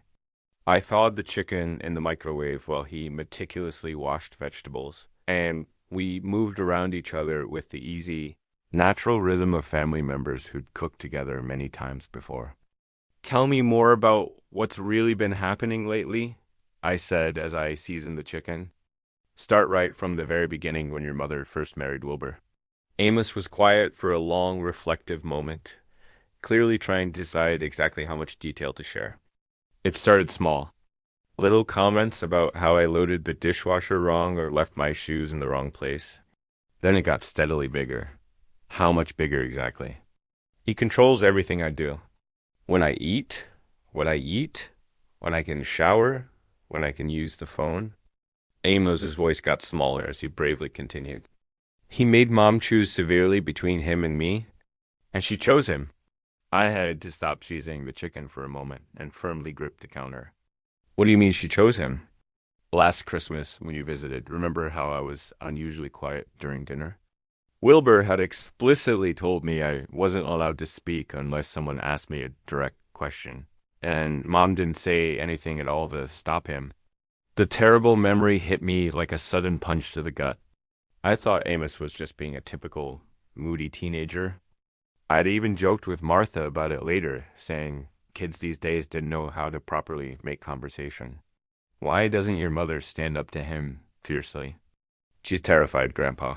I thawed the chicken in the microwave while he meticulously washed vegetables, and we moved around each other with the easy, natural rhythm of family members who'd cooked together many times before. Tell me more about what's really been happening lately, I said as I seasoned the chicken. Start right from the very beginning when your mother first married Wilbur. Amos was quiet for a long, reflective moment, clearly trying to decide exactly how much detail to share. It started small. Little comments about how I loaded the dishwasher wrong or left my shoes in the wrong place. Then it got steadily bigger. How much bigger exactly? He controls everything I do. When I eat, what I eat, when I can shower, when I can use the phone. Amos's voice got smaller as he bravely continued. He made Mom choose severely between him and me, and she chose him. I had to stop seasoning the chicken for a moment and firmly grip the counter. What do you mean she chose him? Last Christmas, when you visited, remember how I was unusually quiet during dinner? Wilbur had explicitly told me I wasn't allowed to speak unless someone asked me a direct question, and Mom didn't say anything at all to stop him. The terrible memory hit me like a sudden punch to the gut. I thought Amos was just being a typical, moody teenager. I'd even joked with Martha about it later, saying kids these days didn't know how to properly make conversation. Why doesn't your mother stand up to him fiercely? She's terrified, Grandpa.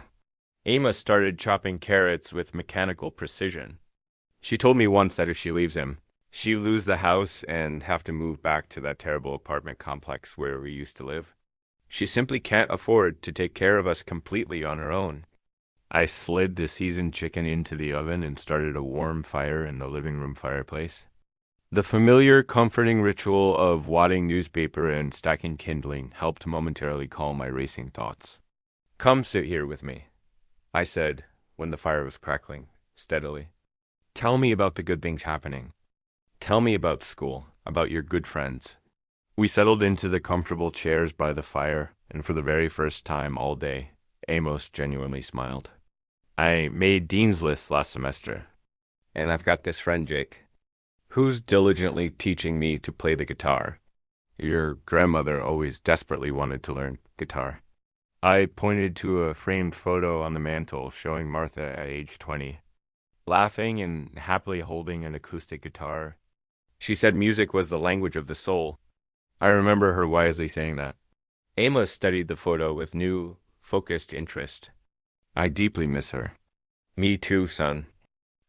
Amos started chopping carrots with mechanical precision. She told me once that if she leaves him, she'll lose the house and have to move back to that terrible apartment complex where we used to live. She simply can't afford to take care of us completely on her own. I slid the seasoned chicken into the oven and started a warm fire in the living room fireplace. The familiar, comforting ritual of wadding newspaper and stacking kindling helped momentarily calm my racing thoughts. Come sit here with me, I said when the fire was crackling steadily. Tell me about the good things happening. Tell me about school, about your good friends. We settled into the comfortable chairs by the fire, and for the very first time all day, Amos genuinely smiled. I made Dean's List last semester, and I've got this friend, Jake, who's diligently teaching me to play the guitar. Your grandmother always desperately wanted to learn guitar. I pointed to a framed photo on the mantel showing Martha at age 20, laughing and happily holding an acoustic guitar. She said music was the language of the soul. I remember her wisely saying that. Amos studied the photo with new, focused interest. I deeply miss her. Me too, son.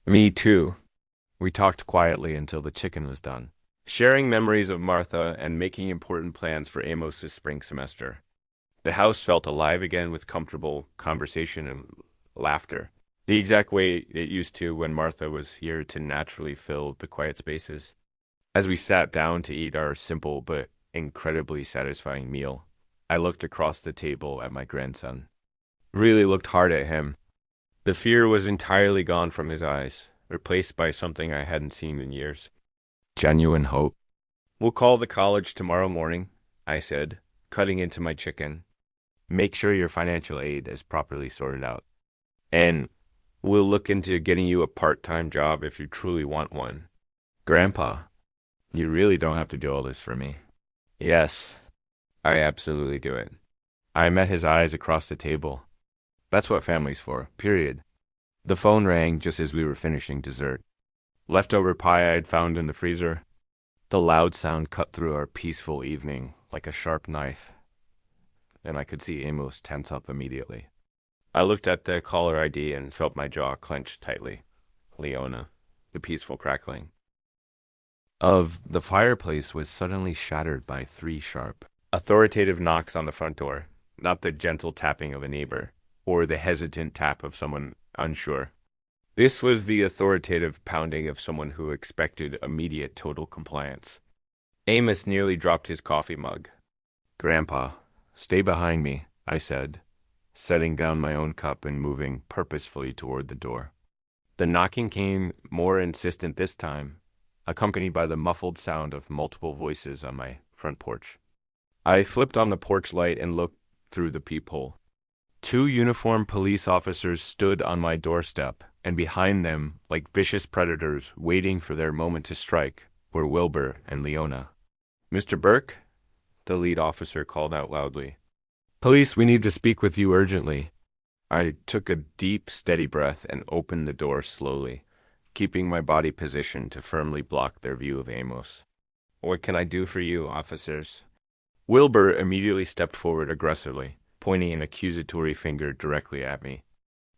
Me too. We talked quietly until the chicken was done, sharing memories of Martha and making important plans for Amos's spring semester. The house felt alive again with comfortable conversation and laughter, the exact way it used to when Martha was here to naturally fill the quiet spaces. As we sat down to eat our simple but incredibly satisfying meal, I looked across the table at my grandson. Really looked hard at him. The fear was entirely gone from his eyes, replaced by something I hadn't seen in years. Genuine hope. We'll call the college tomorrow morning, I said, cutting into my chicken. Make sure your financial aid is properly sorted out. And we'll look into getting you a part-time job if you truly want one. Grandpa, you really don't have to do all this for me. Yes, I absolutely do it. I met his eyes across the table. That's what family's for, period. The phone rang just as we were finishing dessert. Leftover pie I'd found in the freezer. The loud sound cut through our peaceful evening like a sharp knife, and I could see Amos tense up immediately. I looked at the caller ID and felt my jaw clench tightly. Leona, the peaceful crackling of the fireplace was suddenly shattered by 3 sharp, authoritative knocks on the front door, not the gentle tapping of a neighbor, or the hesitant tap of someone unsure. This was the authoritative pounding of someone who expected immediate total compliance. Amos nearly dropped his coffee mug. Grandpa, stay behind me, I said, setting down my own cup and moving purposefully toward the door. The knocking came more insistent this time, accompanied by the muffled sound of multiple voices on my front porch. I flipped on the porch light and looked through the peephole. Two uniformed police officers stood on my doorstep, and behind them, like vicious predators waiting for their moment to strike, were Wilbur and Leona. "Mr. Burke?" the lead officer called out loudly. "Police, we need to speak with you urgently." I took a deep, steady breath and opened the door slowly, keeping my body positioned to firmly block their view of Amos. "What can I do for you, officers?" Wilbur immediately stepped forward aggressively, pointing an accusatory finger directly at me.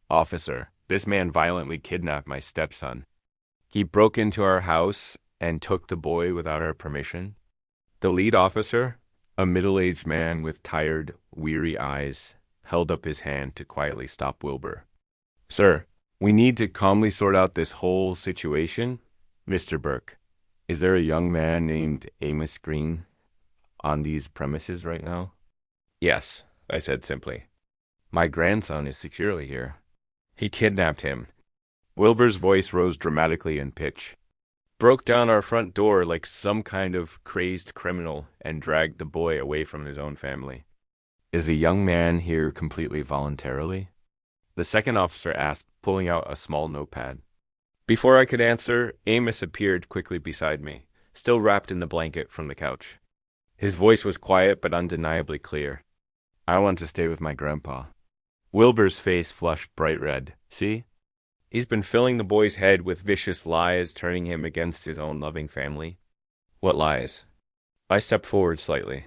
"Officer, this man violently kidnapped my stepson. He broke into our house and took the boy without our permission." The lead officer, a middle-aged man with tired, weary eyes, held up his hand to quietly stop Wilbur. "Sir, we need to calmly sort out this whole situation. Mr. Burke, is there a young man named Amos Green on these premises right now?" "Yes," I said simply. "My grandson is securely here. He kidnapped him." Wilbur's voice rose dramatically in pitch. "Broke down our front door like some kind of crazed criminal and dragged the boy away from his own family." "Is the young man here completely voluntarily?" the second officer asked, pulling out a small notepad. Before I could answer, Amos appeared quickly beside me, still wrapped in the blanket from the couch. His voice was quiet but undeniably clear. "I want to stay with my grandpa." Wilbur's face flushed bright red. "See? He's been filling the boy's head with vicious lies, turning him against his own loving family." "What lies?" I stepped forward slightly.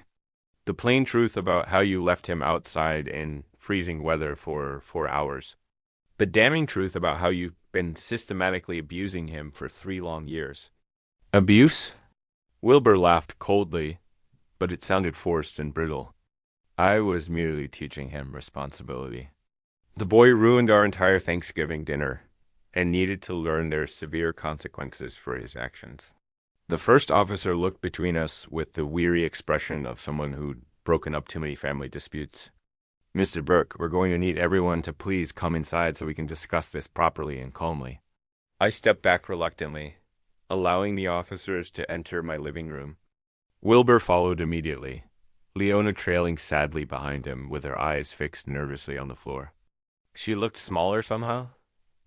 "The plain truth about how you left him outside in freezing weather for 4 hours. The damning truth about how you've been systematically abusing him for 3 long years." "Abuse?" Wilbur laughed coldly, but it sounded forced and brittle. "I was merely teaching him responsibility. The boy ruined our entire Thanksgiving dinner and needed to learn their severe consequences for his actions." The first officer looked between us with the weary expression of someone who'd broken up too many family disputes. "Mr. Burke, we're going to need everyone to please come inside so we can discuss this properly and calmly." I stepped back reluctantly, allowing the officers to enter my living room. Wilbur followed immediately, Leona trailing sadly behind him with her eyes fixed nervously on the floor. She looked smaller somehow,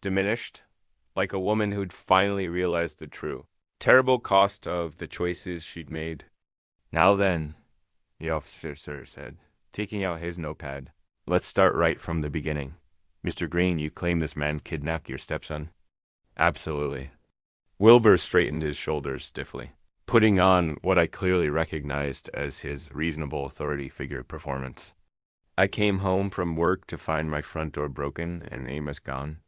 diminished, like a woman who'd finally realized the true, terrible cost of the choices she'd made. "Now then," the officer said, taking out his notepad, "let's start right from the beginning. Mr. Green, you claim this man kidnapped your stepson?" "Absolutely." Wilbur straightened his shoulders stiffly, putting on what I clearly recognized as his reasonable authority figure performance. "I came home from work to find my front door broken and Amos gone.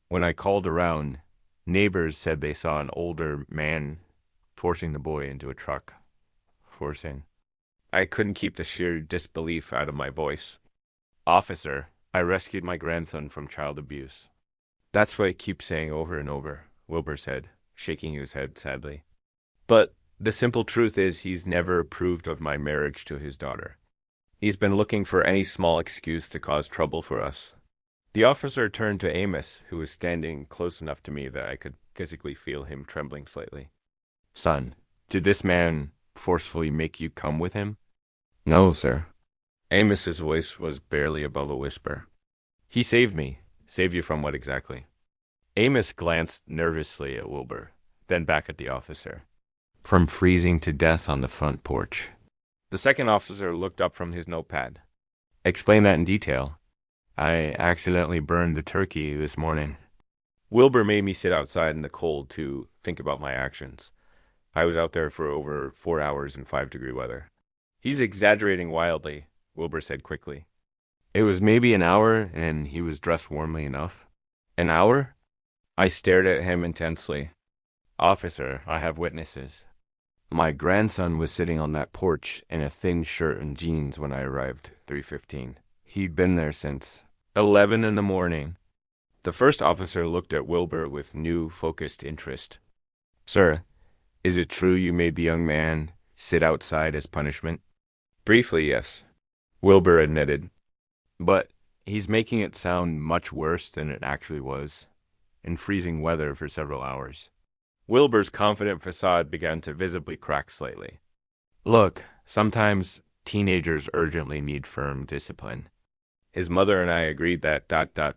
When I called around, neighbors said they saw an older man forcing the boy into a truck. Forcing. I couldn't keep the sheer disbelief out of my voice. "Officer, I rescued my grandson from child abuse." "That's what I keep saying over and over," Wilbur said, shaking his head sadly. "But the simple truth is he's never approved of my marriage to his daughter. He's been looking for any small excuse to cause trouble for us." The officer turned to Amos, who was standing close enough to me that I could physically feel him trembling slightly. "Son, did this man forcefully make you come with him?" "No, sir." Amos's voice was barely above a whisper. "He saved me." "Saved you from what exactly?" Amos glanced nervously at Wilbur, then back at the officer. "From freezing to death on the front porch." The second officer looked up from his notepad. "Explain that in detail." "I accidentally burned the turkey this morning." Wilbur made me sit outside in the cold to think about my actions. I was out there for over 4 hours in 5-degree weather. "He's exaggerating wildly," Wilbur said quickly. "It was maybe an hour, and he was dressed warmly enough." "An hour?" I stared at him intensely. "Officer, I have witnesses. My grandson was sitting on that porch in a thin shirt and jeans when I arrived, 3:15. He'd been there since 11 in the morning." The first officer looked at Wilbur with new, focused interest. "Sir, is it true you made the young man sit outside as punishment?" "Briefly, yes," Wilbur admitted. But he's making it sound much worse than it actually was, in freezing weather for several hours. Wilbur's confident facade began to visibly crack slightly. Look, sometimes teenagers urgently need firm discipline. His mother and I agreed that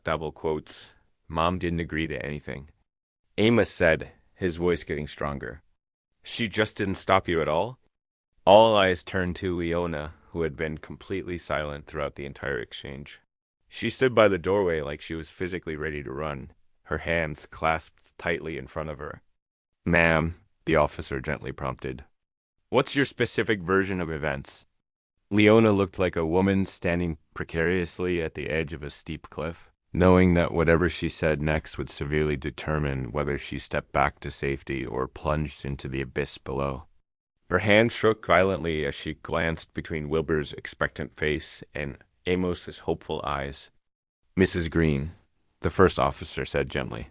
double quotes. Mom didn't agree to anything. Amos said, his voice getting stronger. She just didn't stop you at all? All eyes turned to Leona, who had been completely silent throughout the entire exchange. She stood by the doorway like she was physically ready to run, her hands clasped tightly in front of her. Ma'am, the officer gently prompted. What's your specific version of events? Leona looked like a woman standing precariously at the edge of a steep cliff, knowing that whatever she said next would severely determine whether she stepped back to safety or plunged into the abyss below. Her hand shook violently as she glanced between Wilbur's expectant face and Amos's hopeful eyes. Mrs. Green, the first officer said gently,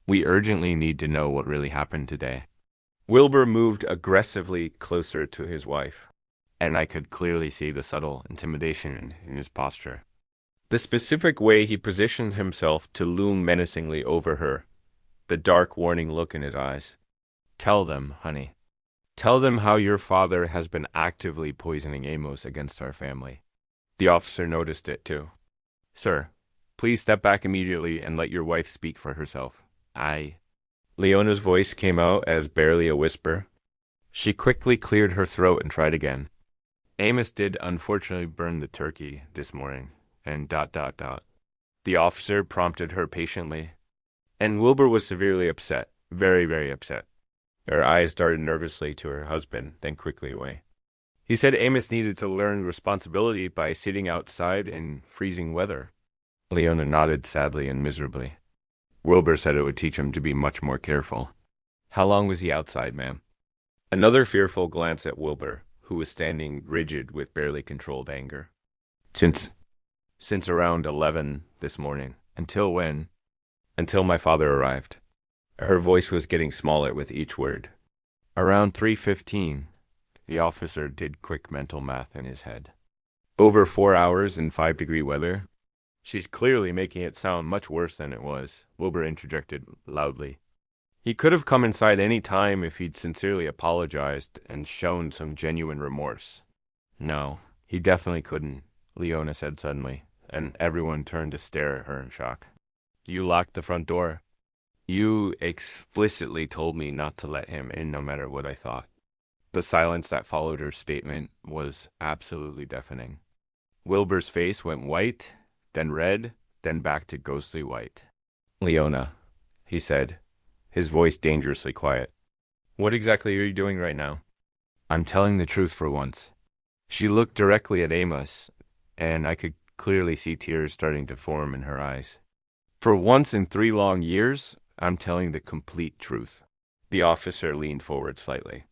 we urgently need to know what really happened today. Wilbur moved aggressively closer to his wife, and I could clearly see the subtle intimidation in his posture. The specific way he positioned himself to loom menacingly over her, the dark warning look in his eyes. Tell them, honey. Tell them how your father has been actively poisoning Amos against our family. The officer noticed it too. Sir, please step back immediately and let your wife speak for herself. Leona's voice came out as barely a whisper. She quickly cleared her throat and tried again. Amos did unfortunately burn the turkey this morning, and ... The officer prompted her patiently. And Wilbur was severely upset, very, very upset. Her eyes darted nervously to her husband, then quickly away. He said Amos needed to learn responsibility by sitting outside in freezing weather. Leona nodded sadly and miserably. Wilbur said it would teach him to be much more careful. How long was he outside, ma'am? Another fearful glance at Wilbur, who was standing rigid with barely controlled anger. Since around 11 this morning. Until when? Until my father arrived. Her voice was getting smaller with each word. Around 3:15. The officer did quick mental math in his head. Over 4 hours in 5-degree weather? She's clearly making it sound much worse than it was, Wilbur interjected loudly. He could have come inside any time if he'd sincerely apologized and shown some genuine remorse. No, he definitely couldn't, Leona said suddenly, and everyone turned to stare at her in shock. You locked the front door. You explicitly told me not to let him in no matter what I thought. The silence that followed her statement was absolutely deafening. Wilbur's face went white, then red, then back to ghostly white. Leona, he said, his voice dangerously quiet. What exactly are you doing right now? I'm telling the truth for once. She looked directly at Amos, and I could clearly see tears starting to form in her eyes. For once in 3 long years, I'm telling the complete truth. The officer leaned forward slightly.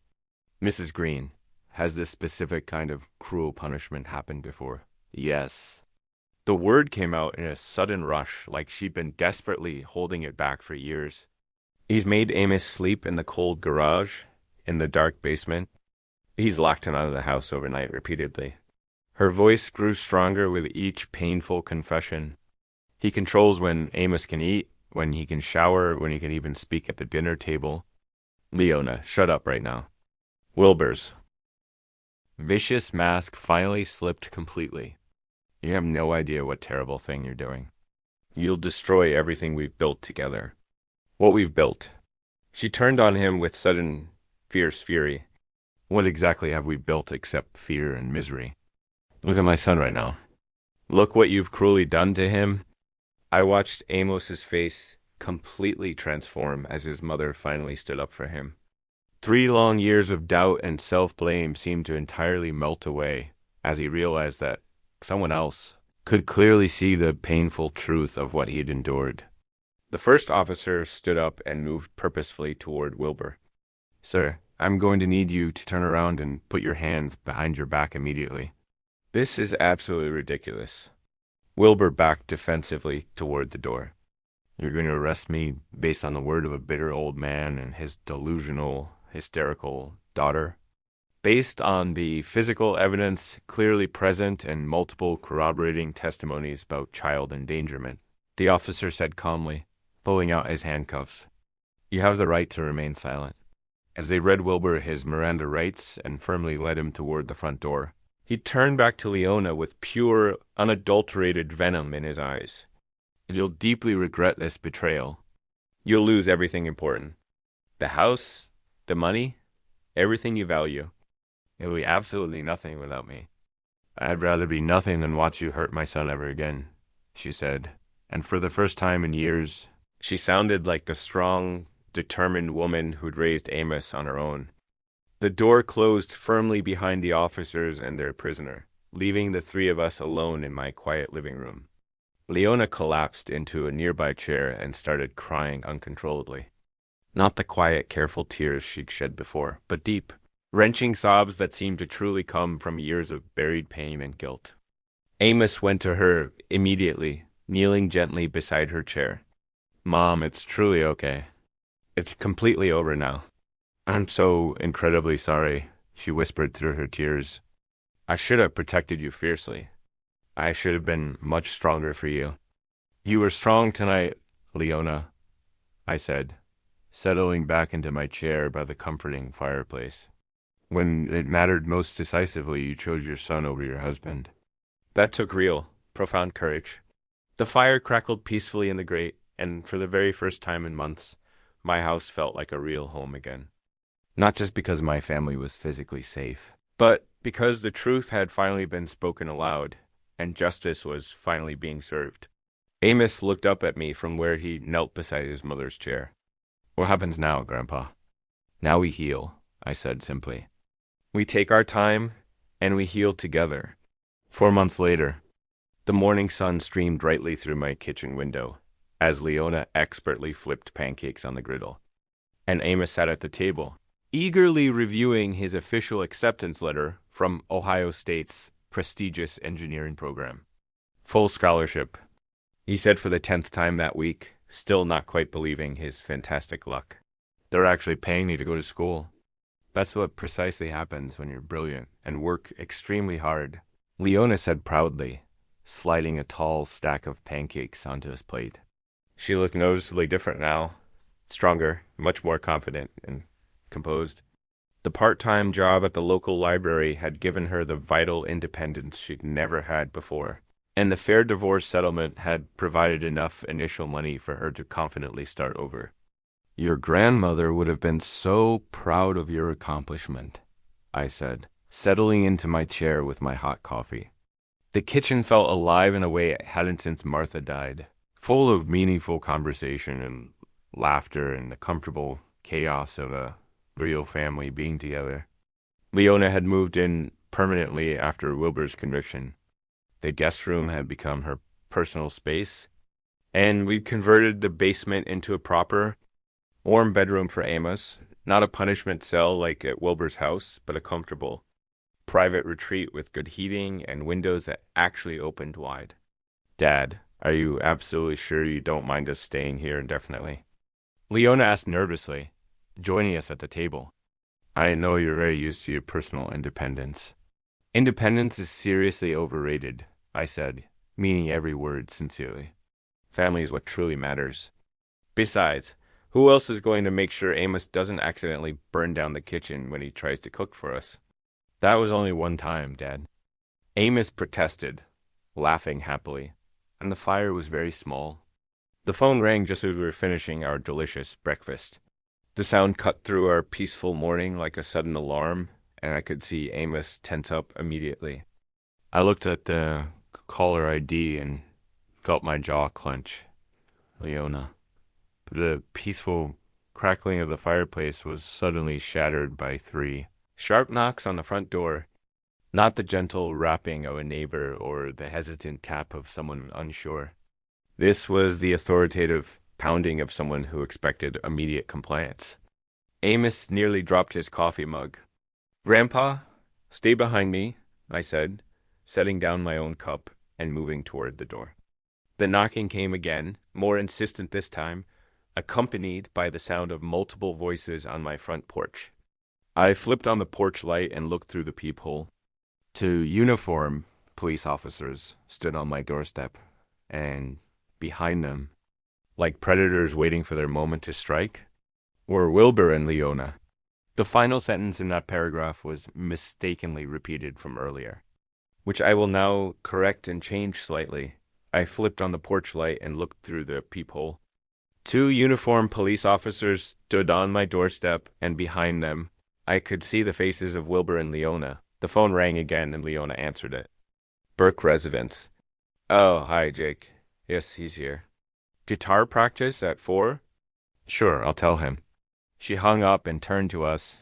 Mrs. Green, has this specific kind of cruel punishment happened before? Yes. The word came out in a sudden rush, like she'd been desperately holding it back for years. He's made Amos sleep in the cold garage, in the dark basement. He's locked him out of the house overnight repeatedly. Her voice grew stronger with each painful confession. He controls when Amos can eat, when he can shower, when he can even speak at the dinner table. Leona, shut up right now. Wilbur's vicious mask finally slipped completely. You have no idea what terrible thing you're doing. You'll destroy everything we've built together. What we've built. She turned on him with sudden, fierce fury. What exactly have we built except fear and misery? Look at my son right now. Look what you've cruelly done to him. I watched Amos's face completely transform as his mother finally stood up for him. 3 long years of doubt and self-blame seemed to entirely melt away as he realized that someone else could clearly see the painful truth of what he had endured. The first officer stood up and moved purposefully toward Wilbur. Sir, I'm going to need you to turn around and put your hands behind your back immediately. This is absolutely ridiculous. Wilbur backed defensively toward the door. You're going to arrest me based on the word of a bitter old man and his delusional, hysterical daughter? Based on the physical evidence clearly present and multiple corroborating testimonies about child endangerment, the officer said calmly, pulling out his handcuffs. You have the right to remain silent. As they read Wilbur his Miranda rights and firmly led him toward the front door, he turned back to Leona with pure, unadulterated venom in his eyes. You'll deeply regret this betrayal. You'll lose everything important. The house, the money, everything you value. It'll be absolutely nothing without me. I'd rather be nothing than watch you hurt my son ever again, she said. And for the first time in years, she sounded like the strong, determined woman who'd raised Amos on her own. The door closed firmly behind the officers and their prisoner, leaving the three of us alone in my quiet living room. Leona collapsed into a nearby chair and started crying uncontrollably. Not the quiet, careful tears she'd shed before, but deep, wrenching sobs that seemed to truly come from years of buried pain and guilt. Amos went to her immediately, kneeling gently beside her chair. Mom, it's truly okay. It's completely over now. I'm so incredibly sorry, she whispered through her tears. I should have protected you fiercely. I should have been much stronger for you. You were strong tonight, Leona, I said, settling back into my chair by the comforting fireplace. When it mattered most decisively, you chose your son over your husband. That took real, profound courage. The fire crackled peacefully in the grate, and for the very first time in months, my house felt like a real home again. Not just because my family was physically safe, but because the truth had finally been spoken aloud, and justice was finally being served. Amos looked up at me from where he knelt beside his mother's chair. What happens now, Grandpa? Now we heal, I said simply. We take our time, and we heal together. 4 months later, the morning sun streamed brightly through my kitchen window, as Leona expertly flipped pancakes on the griddle. And Amos sat at the table, eagerly reviewing his official acceptance letter from Ohio State's prestigious engineering program. Full scholarship, he said for the 10th time that week, still not quite believing his fantastic luck. They're actually paying me to go to school. That's what precisely happens when you're brilliant and work extremely hard, Leona said proudly, sliding a tall stack of pancakes onto his plate. She looked noticeably different now, stronger, much more confident and composed. The part-time job at the local library had given her the vital independence she'd never had before, and the fair divorce settlement had provided enough initial money for her to confidently start over. Your grandmother would have been so proud of your accomplishment, I said, settling into my chair with my hot coffee. The kitchen felt alive in a way it hadn't since Martha died, full of meaningful conversation and laughter and the comfortable chaos of a real family being together. Leona had moved in permanently after Wilbur's conviction. The guest room had become her personal space, and we'd converted the basement into a proper, warm bedroom for Amos, not a punishment cell like at Wilbur's house, but a comfortable, private retreat with good heating and windows that actually opened wide. Dad, are you absolutely sure you don't mind us staying here indefinitely? Leona asked nervously, joining us at the table. I know you're very used to your personal independence. Independence is seriously overrated, I said, meaning every word sincerely. Family is what truly matters. Besides, who else is going to make sure Amos doesn't accidentally burn down the kitchen when he tries to cook for us? That was only one time, Dad. Amos protested, laughing happily, and the fire was very small. The phone rang just as we were finishing our delicious breakfast. The sound cut through our peaceful morning like a sudden alarm, and I could see Amos tense up immediately. I looked at the caller ID and felt my jaw clench. Leona. The peaceful crackling of the fireplace was suddenly shattered by 3 sharp knocks on the front door, not the gentle rapping of a neighbor or the hesitant tap of someone unsure. This was the authoritative pounding of someone who expected immediate compliance. Amos nearly dropped his coffee mug. Grandpa, stay behind me, I said, setting down my own cup and moving toward the door. The knocking came again, more insistent this time, accompanied by the sound of multiple voices on my front porch. I flipped on the porch light and looked through the peephole. Two uniformed police officers stood on my doorstep, and behind them, like predators waiting for their moment to strike, were Wilbur and Leona. The final sentence in that paragraph was mistakenly repeated from earlier, which I will now correct and change slightly. I flipped on the porch light and looked through the peephole. Two uniformed police officers stood on my doorstep, and behind them, I could see the faces of Wilbur and Leona. The phone rang again, and Leona answered it. Burke residence. Oh, hi, Jake. Yes, he's here. Guitar practice at 4? Sure, I'll tell him. She hung up and turned to us.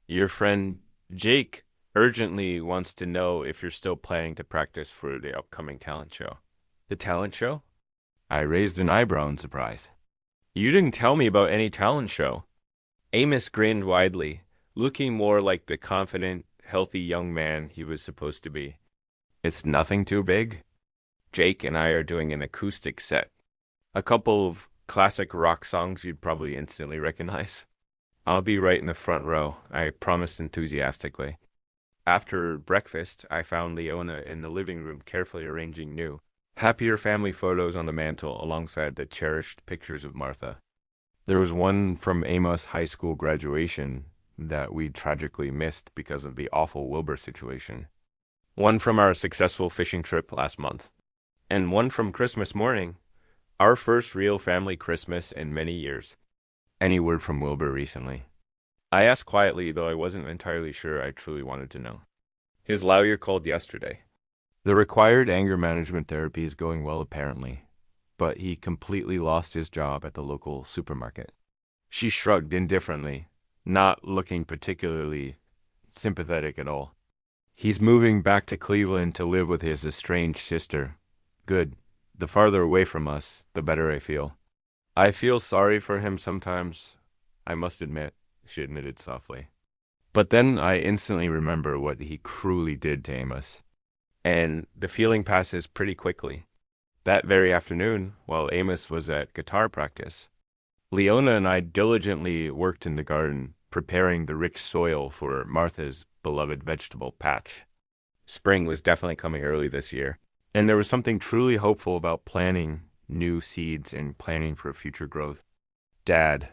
Your friend Jake urgently wants to know if you're still planning to practice for the upcoming talent show. The talent show? I raised an eyebrow in surprise. You didn't tell me about any talent show. Amos grinned widely, looking more like the confident, healthy young man he was supposed to be. It's nothing too big. Jake and I are doing an acoustic set. A couple of classic rock songs you'd probably instantly recognize. I'll be right in the front row, I promised enthusiastically. After breakfast, I found Leona in the living room carefully arranging new, happier family photos on the mantel alongside the cherished pictures of Martha. There was one from Amos high school graduation that we tragically missed because of the awful Wilbur situation. One from our successful fishing trip last month. And one from Christmas morning, our first real family Christmas in many years. Any word from Wilbur recently? I asked quietly, though I wasn't entirely sure I truly wanted to know. His lawyer called yesterday. The required anger management therapy is going well apparently, but he completely lost his job at the local supermarket. She shrugged indifferently, not looking particularly sympathetic at all. He's moving back to Cleveland to live with his estranged sister. Good. The farther away from us, the better I feel. I feel sorry for him sometimes, I must admit, she admitted softly. But then I instantly remember what he cruelly did to Amos. And the feeling passes pretty quickly. That very afternoon, while Amos was at guitar practice, Leona and I diligently worked in the garden, preparing the rich soil for Martha's beloved vegetable patch. Spring was definitely coming early this year, and there was something truly hopeful about planting new seeds and planning for future growth. Dad,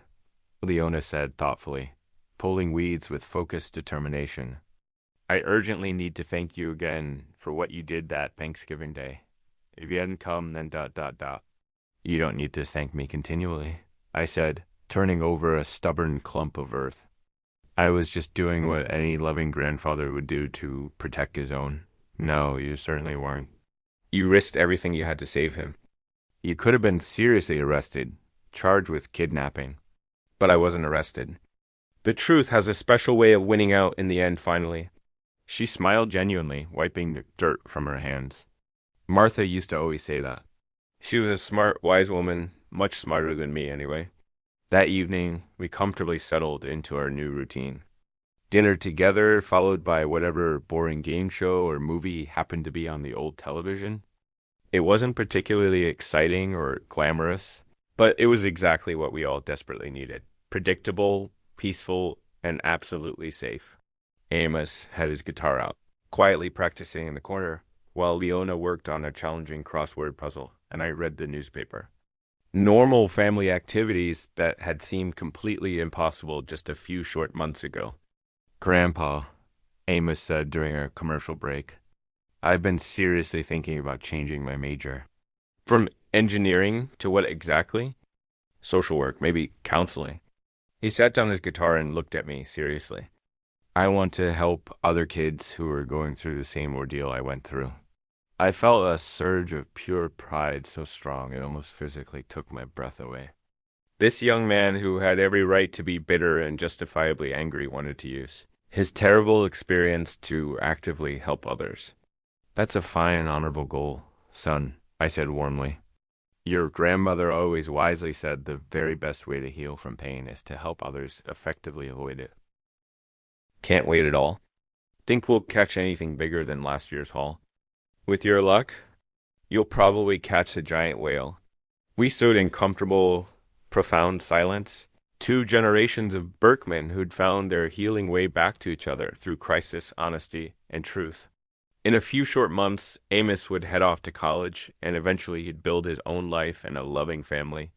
Leona said thoughtfully, pulling weeds with focused determination. I urgently need to thank you again for what you did that Thanksgiving Day. If you hadn't come, then ... You don't need to thank me continually, I said, turning over a stubborn clump of earth. I was just doing what any loving grandfather would do to protect his own. No, you certainly weren't. You risked everything you had to save him. You could have been seriously arrested, charged with kidnapping. But I wasn't arrested. The truth has a special way of winning out in the end, finally. She smiled genuinely, wiping the dirt from her hands. Martha used to always say that. She was a smart, wise woman, much smarter than me anyway. That evening, we comfortably settled into our new routine. Dinner together, followed by whatever boring game show or movie happened to be on the old television. It wasn't particularly exciting or glamorous, but it was exactly what we all desperately needed. Predictable, peaceful, and absolutely safe. Amos had his guitar out, quietly practicing in the corner, while Leona worked on a challenging crossword puzzle, and I read the newspaper. Normal family activities that had seemed completely impossible just a few short months ago. Grandpa, Amos said during a commercial break, I've been seriously thinking about changing my major. From engineering to what exactly? Social work, maybe counseling. He sat down his guitar and looked at me seriously. I want to help other kids who are going through the same ordeal I went through. I felt a surge of pure pride so strong it almost physically took my breath away. This young man who had every right to be bitter and justifiably angry wanted to use his terrible experience to actively help others. That's a fine, honorable goal, son, I said warmly. Your grandmother always wisely said the very best way to heal from pain is to help others effectively avoid it. Can't wait at all. Think we'll catch anything bigger than last year's haul? With your luck, you'll probably catch a giant whale. We stood in comfortable, profound silence. Two generations of Berkman who'd found their healing way back to each other through crisis, honesty, and truth. In a few short months, Amos would head off to college, and eventually he'd build his own life and a loving family.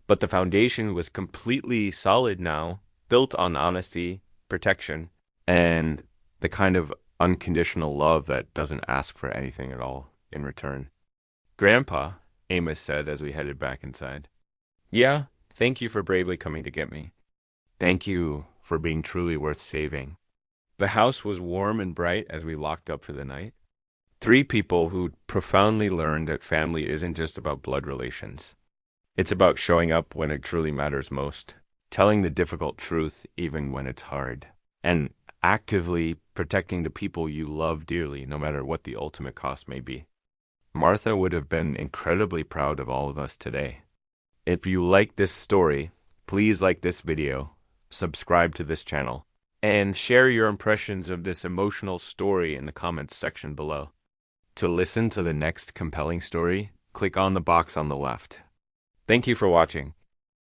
But the foundation was completely solid now, built on honesty, protection, and the kind of unconditional love that doesn't ask for anything at all in return. Grandpa, Amos said as we headed back inside. Yeah, thank you for bravely coming to get me. Thank you for being truly worth saving. The house was warm and bright as we locked up for the night. Three people who profoundly learned that family isn't just about blood relations. It's about showing up when it truly matters most, telling the difficult truth even when it's hard, and actively protecting the people you love dearly, no matter what the ultimate cost may be. Martha would have been incredibly proud of all of us today. If you like this story, please like this video, subscribe to this channel, and share your impressions of this emotional story in the comments section below. To listen to the next compelling story, click on the box on the left. Thank you for watching.